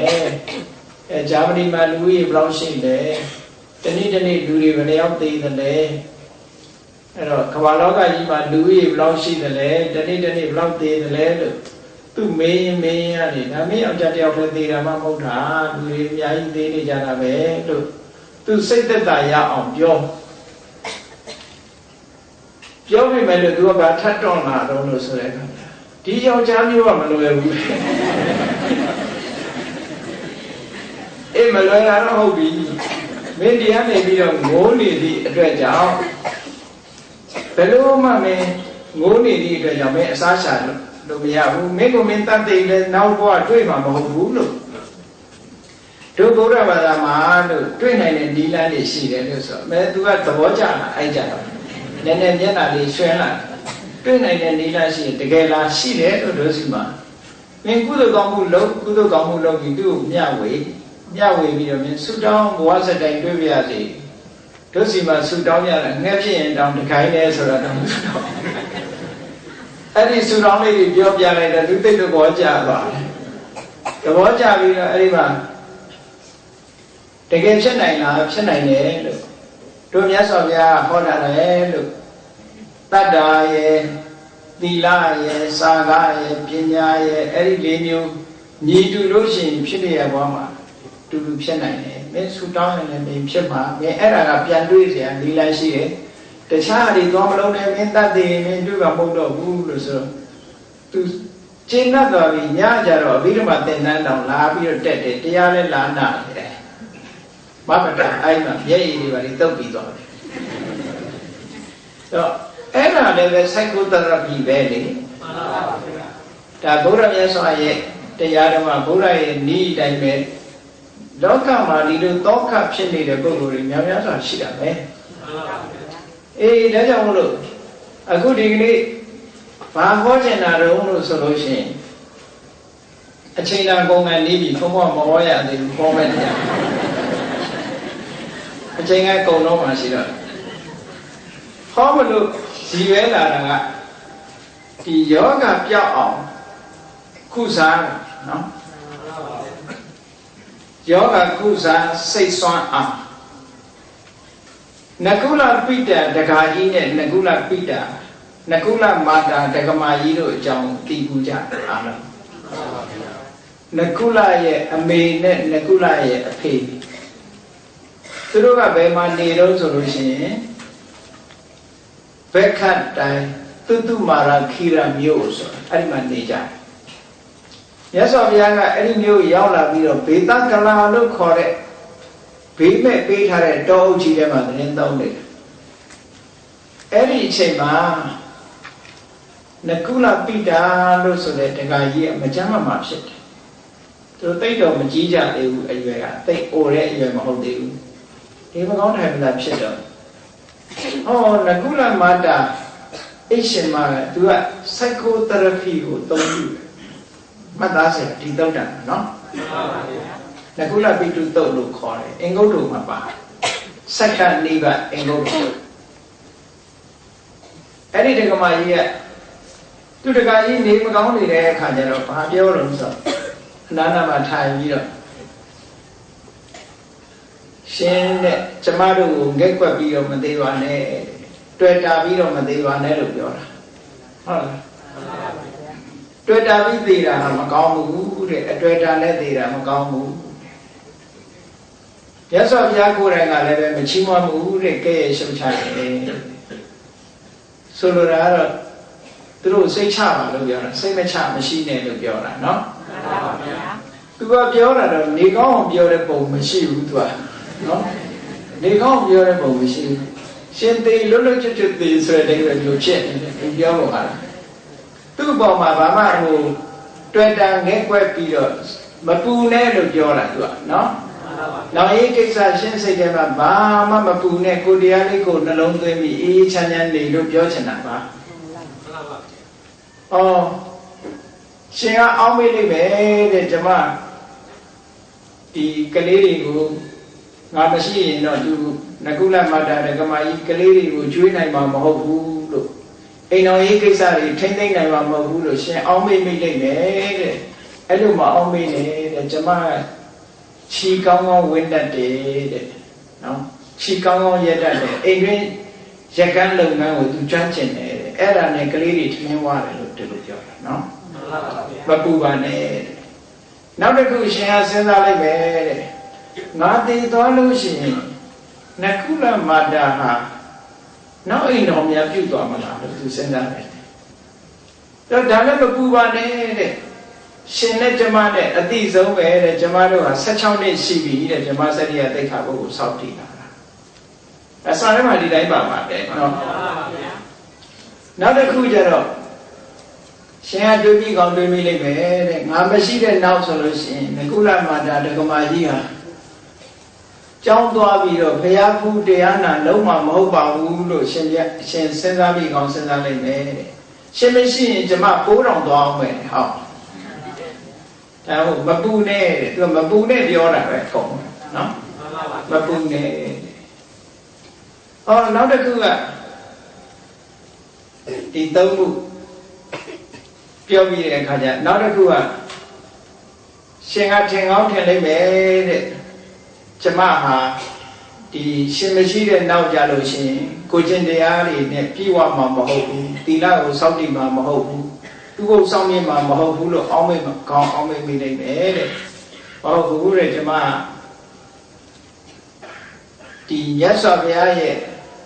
Speaker 1: ဂျာမနီမှာလူကြီးဘယ်လောက်ရှိလဲတနေ့လူတွေဘယ်နှယောက်သေးသလဲအဲ့တော့ကမ္ဘာလောကကြီးမှာလူကြီးဘယ်လောက်ရှိသလဲတနေ့ဘယ်လောက်သေးသလဲလို့သူမေးရင်ရတယ်ဒါမင်းယောက်ျားတယောက်တည်းသေးတာမှမဟုတ်တာလူတွေအများကြီးသေးနေကြတာပဲလို့သူစိတ်သက်သာရအောင်ပြောပြီမဲ့လို့သူကဘာထပ်တော့လာတော့လို့ဆိုတဲ့အခါဒီယောက်ျားမျိုးကမလွယ်ဘူးအေးမလွယ်တာတော့ဟုတ်ပြီမင်းတရားနေပြီးတော့ငိုးနေသည့်အတွက်ကြောင့်ဘယ်လိုမှမင်းငိုးနေသည့်အတွက်ကြောင့်မင်းအစားရှာလို့မရဘူးမင်းကိုမင်းတတ်သိတယ်နောက်ဘဝတွေ့မှာမဟုတ်ဘူးလို့တို့ဗုဒ္ဓဘာသာမှာလို့တွေ့နိုင်တဲ့နိလန်းတွေရှိတယ်လို့ဆိုတော့သူကသဘောကျတာအဲ့ကြတော့နည်းနည်းမျက်နှာလေးဆွဲလာတွေ့နိုင်တဲ့နိလန်းရှိရင်တကယ်လားရှိတယ်လို့တို့စီမှာမင်းကုသိုလ်ကောင်းမှုလုပ်ပြီးသူ့ကိုမျှဝေပြီးတော့မင်းဆုတောင်းဘဝစတိုင်တွေ့ပြရစီတို့စီမှာဆုတောင်းရတာငှက်ဖြစ်ရင်တောင်းတခိုင်းတယ်ဆိုတာတော့ဆုတောင်းအဲ့ဒီဆုတောင်းလေးပြောပြလိုက်တော့သူသိတဲ့ဘောကြသွားတယ်သဘောကျပြီးတော့အဲ့ဒီမှာတကယ်ဖြစ်နိုင်လားဖြစ်နိုင်တယ်လို့တို့မြတ်စွာဘုရားဟောတာလေလို့တတ္တာရဲ့သီလရဲ့စာကရဲ့ပညာရဲ့အဲ့ဒီလေးမျိုးညီတူလို့ရှိရင်ဖြစ်နေရဘဝမှာတူဖြစ်နိုင်တယ်မင်းဆူတောင်းရင်လည်းမင်းဖြစ်မှာမင်းအဲ့ဒါကပြန်တွေးเสียနီးလိုက်ရှိတယ်တခြားတွေသွားမလုံးနဲ့မင်းတတ်တယ်မင်းတွေ့မှာမဟုတ်တော့ဘူးလို့ဆိုတော့သူကျင့်တတ်သွားပြီညကြတော့အဘိဓမ္မာသင်တန်းတောင်လာပြီးတော့တက်တယ်တရားလည်းလာနာတယ်မမတာအဲ့မှာမျက်ရည်တွေပါလေတုပ်ပြီးသွားတယ်တော့အဲ့ဒါလည်းပဲ psychotherapy ပဲလေမှန်ပါပါဗျာဒါဗုဒ္ဓမြတ်စွာရဲ့တရားဓမ္မဗုဒ္ဓရဲ့ဤအတိုင်းပဲလောကမှာဒီလိုတောခဖြစ်နေတဲ့ပုဂ္ဂိုလ်တွေများများစွာရှိတာပဲမှန်ပါပါအေးဒါကြောင့်မလို့အခုဒီကနေ့ဘာဟောကျင်တာတုံးလို့ဆိုလို့ရှိရင်အချိန်လာကုန်ကန်နေပြီဘုံဘမဟောရသေးဘူးဟောမဲ့တရားအချိန်ကကုန်တော့မှရှိတော့ဟောမလို့ဇီဝဲလာတာကဒီယောဂပြောက်အောင်ခုစားနော်ယောဂခုစားစိတ်ဆွမ်းအောင်နကုလပိတဒကာကြီးနဲ့နကုလပိတနကုလမာတာဒကမာကြီးတို့အကြောင်းသိပူကြအားလုံးနကုလရဲ့အမေနဲ့နကုလရဲ့အဖေသူတို့ကဘယ်မှာနေတော့ဆိုလို့ရှိရင်ဘက်ခတ်တိုင်းတုမာရခိရမြို့ဆိုအဲ့ဒီမှာနေကြတယ်မြတ်စွာဘုရားကအဲ့ဒီမြို့ရောက်လာပြီးတော့ဘေတကလာလို့ခေါ်တဲ့ဘေးမဲ့ပေးထားတဲ့တောအုပ်ကြီးထဲမှာသတင်းသုံးနေတယ်အဲ့ဒီအချိန်မှာနကုလပိတာလို့ဆိုတဲ့တက္ကကြီးကမကြမ်းမမှာဖြစ်တယ်သူတို့တိတ်တော့မကြီးကြသေးဘူးအရွယ်ကတိတ်အိုတဲ့အရွယ်မဟုတ်သေးဘူးဒီမကောင်းထိုင်မလားဖြစ်တော့ဟောနကုလမာတာအိရှင်မာကသူက psychotherapy ကိုသုံးပြီးမှတ်သားစေဒီတုတ်တာနော်မှန်ပါပါဗျာနကုလပိတုတုတ်လို့ခေါ်တယ်အင်္ဂုတ္တမှာပါစက္ကနိဗ္ဗာန်အင်္ဂုတ္တ အဲ့ဒီတက္ကမကြီးကသူတက္ကကြီးနေမကောင်းနေတဲ့အခါကျတော့ဘာပြောလို့ဆိုအနာနာမှာထိုင်ပြီးတော့ရှင်တဲ့ကျမတို့ကိုငဲ့ကွက်ပြီးတော့မသေးပါနဲ့တွေ့တာပြီးတော့မသေးပါနဲ့လို့ပြောတာဟုတ်လားတွေ့တာပြီးသေးတာမကောင်းဘူးတဲ့အတွေ့တာနဲ့သေးတာမကောင်းဘူးရသော်ဘုရားကိုယ်တိုင်ကလည်းပဲမချီးမွမ်းဘူးတဲ့ကဲ့ရဲ့ရှုံချတယ်ဆိုလိုတာကတော့သူတို့စိတ်ချပါလို့ပြောတာစိတ်မချမရှိနဲ့လို့ပြောတာနော်သူကပြောတာတော့နေကောင်းအောင်ပြောတဲ့ပုံမရှိဘူးသူကနော်နေကောင်းပြောတဲ့ပုံမရှိဘူးရှင်သေးလွတ်လွတ်ချွတ်ချွတ်သေးဆိုတဲ့အိဗယ်လိုဖြစ်နေတယ်သူပြောလို့ပါလားသူ့ဘောမှာဘာမှဟိုတွေ့တာငဲ့ကွက်ပြီးတော့မပူနဲ့လို့ပြောတာသူကနော်နောက်ရေးကိစ္စရှင်းစိတ်ထဲမှာဘာမှမပူနဲ့ကိုတရားလေးကိုနှလုံးသွင်းပြီးအေးချမ်းချမ်းနေလို့ပြောချင်တာပါဩရှင်ကအောင်းမေးလိမ့်မယ်တဲ့ကျမဒီကလေးတွေကိုငါမရှိရင်တော့သူနကုလမတ္တရကမကြီးကလေးတွေကိုကျွေးနိုင်မှာမဟုတ်ဘူးလို့အိမ်တော်ရေးကိစ္စတွေထိမ့်သိမ့်နိုင်မှာမဟုတ်ဘူးလို့ရှင်အောင်းမေးမိလိမ့်မယ်တဲ့အဲ့လိုမအောင်းမေးနေတဲ့ကျမချီကောင်းကောင်းဝင်းတတ်တယ်တဲ့နော်ချီကောင်းကောင်းရက်တတ်တယ်အိမ်တွင်ရက်ကန်းလုပ်ငန်းကိုသူကျွမ်းကျင်တယ်အဲ့ဒါနဲ့ကလေးတွေထင်းွားတယ်လို့ဒီလိုပြောတာနော်မပူပါနဲ့နောက်တစ်ခုရှင်ကစဉ်းစားလိုက်ပဲတဲ့ငါတည်သွားလို့ရှိရင်နကုလမာတာဟာနောက်အိမ်တော်များပြုတ်သွားမလားလို့သူစဉ်းစားတယ်တော့ဒါလည်းမပူပါနဲ့တဲ့ရှင်နဲ့ကျမနဲ့အတိဆုံးပဲတဲ့ကျမတို့ဟာ16နှစ်ရှိပြီတဲ့ကျမစရိယသိက္ခာပုဂ္ဂိုလ်စောင့်တည်လာတာအစာထဲမှာဒီတိုင်းပါပါတယ်နော်နောက်တစ်ခုကျတော့ရှင်ကတွေးပြီးကောင်းတွေးမိလိမ့်မယ်တဲ့ငါမရှိတဲ့နောက်ဆိုလို့ရှိရင်နကုလမာတာဒကမာကြီးဟာကြောင်းသွားပြီးတော့ဘုရားဖူးတရားနာလုံးဝမဟုတ်ပါဘူးလို့ရှင်စဉ်းစားပြီးကောင်းစဉ်းစားလိုက်မယ်တဲ့ရှင်မရှိရင်ကျမပိုးတော်သွားအောင်မယ်ဟောဒါဟုတ်မပူနဲ့တဲ့သူကမပူနဲ့ပြောတာပဲကောင်းနော်မပူနဲ့အော်နောက်တစ်ခုကဒီသုံးခုပြောပြီးတဲ့အခါကျနောက်တစ်ခုကရှင်ကထင်ကောင်းထင်လိုက်မယ်တဲ့ကျမဟာဒီရှင်မရှိတဲ့နောက်ကြလို့ရှိရင်ကိုကျင့်တရားတွေနဲ့ပြည့်ဝမှာမဟုတ်ဘူးသီလကိုစောင့်တည်မှာမဟုတ်ဘူးသူ့ကိုစောင့်မြင်မှာမဟုတ်ဘူးလို့အောင်းမိတ်ကောင်းအောင်းမိတ်မိလိုက်မယ်တဲ့ဟောဘူးတဲ့ကျမဒီမြတ်စွာဘုရားရဲ့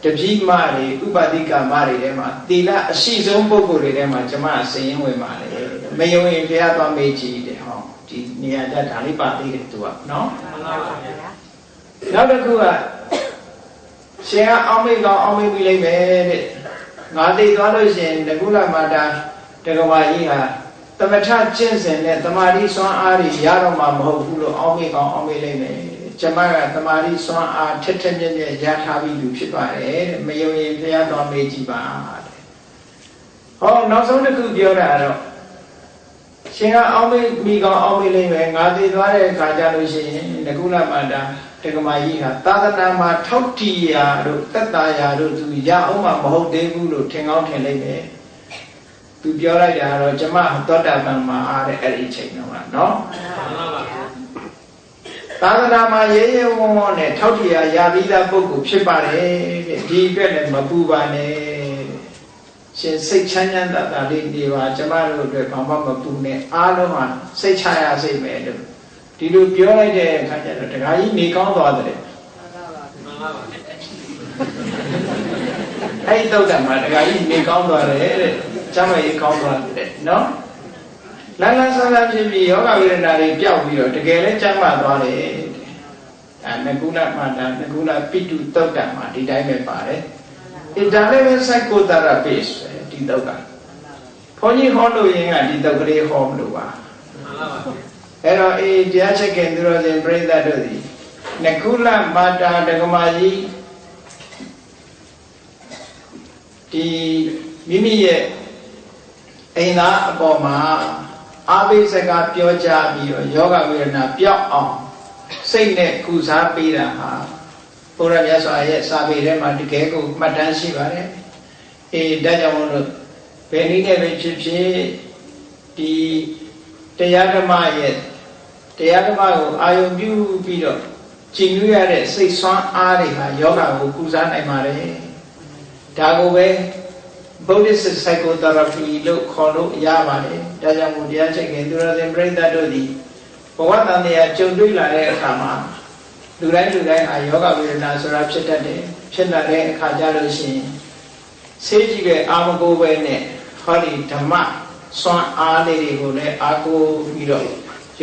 Speaker 1: တပည့်မတွေဥပတိကမတွေထဲမှာသီလအရှိဆုံးပုဂ္ဂိုလ်တွေထဲမှာကျမစည်ရင်ဝင်ပါလေမယုံရင်ဘုရားသွားမေးကြည့်တယ်ဟောဒီနေရာကျဒါလေးပါသေးတယ်သူကနော်နောက်တစ်ခုကရှင်ကအောင်းမိတ်ကောင်းအောင်းမိတ်ပြီးလိုက်မယ်တဲ့ငါသိသွားလို့ရှိရင်နကုလမာတာတက္ကဝါကြီးဟာသမထကျင့်စဉ်နဲ့တမာတိစွမ်းအားတွေရတော့မှာမဟုတ်ဘူးလို့အောင်းမိတ်ကောင်းအောင်းမိတ်လိုက်မယ်ကျမကတမာတိစွမ်းအားထက်ထက်မြက်မြက်ရထားပြီးလူဖြစ်ပါတယ်တဲ့မယုံရင်ဘုရားသွားမေးကြည့်ပါတဲ့ဟောနောက်ဆုံးတစ်ခုပြောတာတော့ရှင်ကအောင်းမိတ်မိကောင်းအောင်းမိတ်လိုက်မယ်ငါသိသွားတဲ့အခါကျလို့ရှိရင်နကုလမာတာတက္ကမကြီးဟာသာသနာမှာထောက်တီရာတို့သက်တာရာတို့သူရအောင်မှမဟုတ်သေးဘူးလို့ထင်ကောင်းထင်လိုက်တယ်သူပြောလိုက်တာတော့ကျမသောတာပန်မှာအားတဲ့အဲ့ဒီချိန်တော့နော်သာသနာမှာရဲရဲဝံ့ဝံ့နဲ့ထောက်တီရာရာပြီးသားပုဂ္ဂိုလ်ဖြစ်ပါတယ်တဲ့ဒီအတွက်လည်းမပူပါနဲ့ရှင်စိတ်ချမ်းချမ်းသာသာလေးနေပါကျမတို့အတွက်ဘာမှမပူနဲ့အားလုံးဟာစိတ်ချရစိတ်မယ်လို့ဒီလိုပြောလိုက်တဲ့အခါကျတော့ဒကာကြီးနေကောင်းသွားတယ်အဲ့ဒီတော့တည်းမှာဒကာကြီးနေကောင်းသွားတယ်တဲ့ကျမကြီးကောင်းသွားတယ်နော်လန်းလန်းဆန်းဆန်းဖြစ်ပြီးယောဂဝိရဏတွေပျောက်ပြီးတော့တကယ်လဲကျမသွားတယ်အဲနကုလမာတာနကုလပိတုတုတ်တံမှာဒီတိုင်းပဲပါတယ်ဒါလည်းပဲ psychotherapist ဒီတော့ကဘုန်းကြီးဟောလို့ရင်ကဒီတော့ကလေးဟောမလို့ပါအဲ့တော့တရားချက်ခင်သူတော်စင်ပြိဿတို့သည်နကုလမာတာဒကမာကြီးဒီမိမိရဲ့အိမ်သားအပေါ်မှာအာဘိစကားပြောကြပြီးတော့ယောဂဝေဒနာပျောက်အောင်စိတ်နဲ့ကုစားပေးတာဟာဘုရားမြတ်စွာရဲ့စာပေထဲမှာတကယ်ကိုမှတ်တမ်းရှိပါတယ် ဒါကြောင့်မို့လို့ဘယ်နည်းနဲ့ပဲဖြစ်ဖြစ်ဒီတရားဓမ္မရဲ့တရားဓမ္မကိုအာယုံပြုပြီးတော့ကျင့်ရတဲ့စိတ်ဆွမ်းအားတွေဟာယောဂကိုကုစားနိုင်ပါတယ်ဒါကိုပဲ Buddhist psychotherapy လို့ခေါ်လို့ရပါတယ်ဒါကြောင့်မို့တရားချက်ခင်သူတော်စင်ပြိဿတို့သည်ဘဝတန်တရားကြုံတွေ့လာတဲ့အခါမှာလူတိုင်းဟာယောဂဝေဒနာဆိုတာဖြစ်တတ်တယ်ဖြစ်လာတဲ့အခါကျလို့ရှိရင်ဆေးကြည့်တဲ့အာမကိုပဲနဲ့ဟောဒီဓမ္မစွမ်းအားလေးတွေကိုလည်းအာကိုပြီးတော့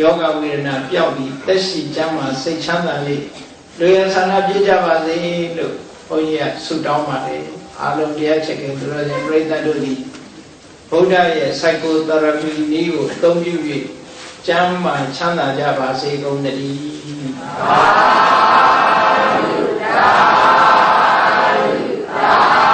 Speaker 1: ယောဂဝေဒနာပျောက်ပြီးသက်ရှိချမ်းသာစိတ်ချမ်းသာလေးလူရဆန္ဒပြည့်ကြပါစေလို့ဘုန်းကြီးကဆုတောင်းပါတယ်အားလုံးတရားချက်ခင်သူတော်စင်ပြိဿတို့သည်ဗုဒ္ဓရဲ့ psychotherapy နည်းကိုအသုံးပြု၍ကျမ်းမာချမ်းသာကြပါစေကုန်သတည်းသာဓုသာဓုသာ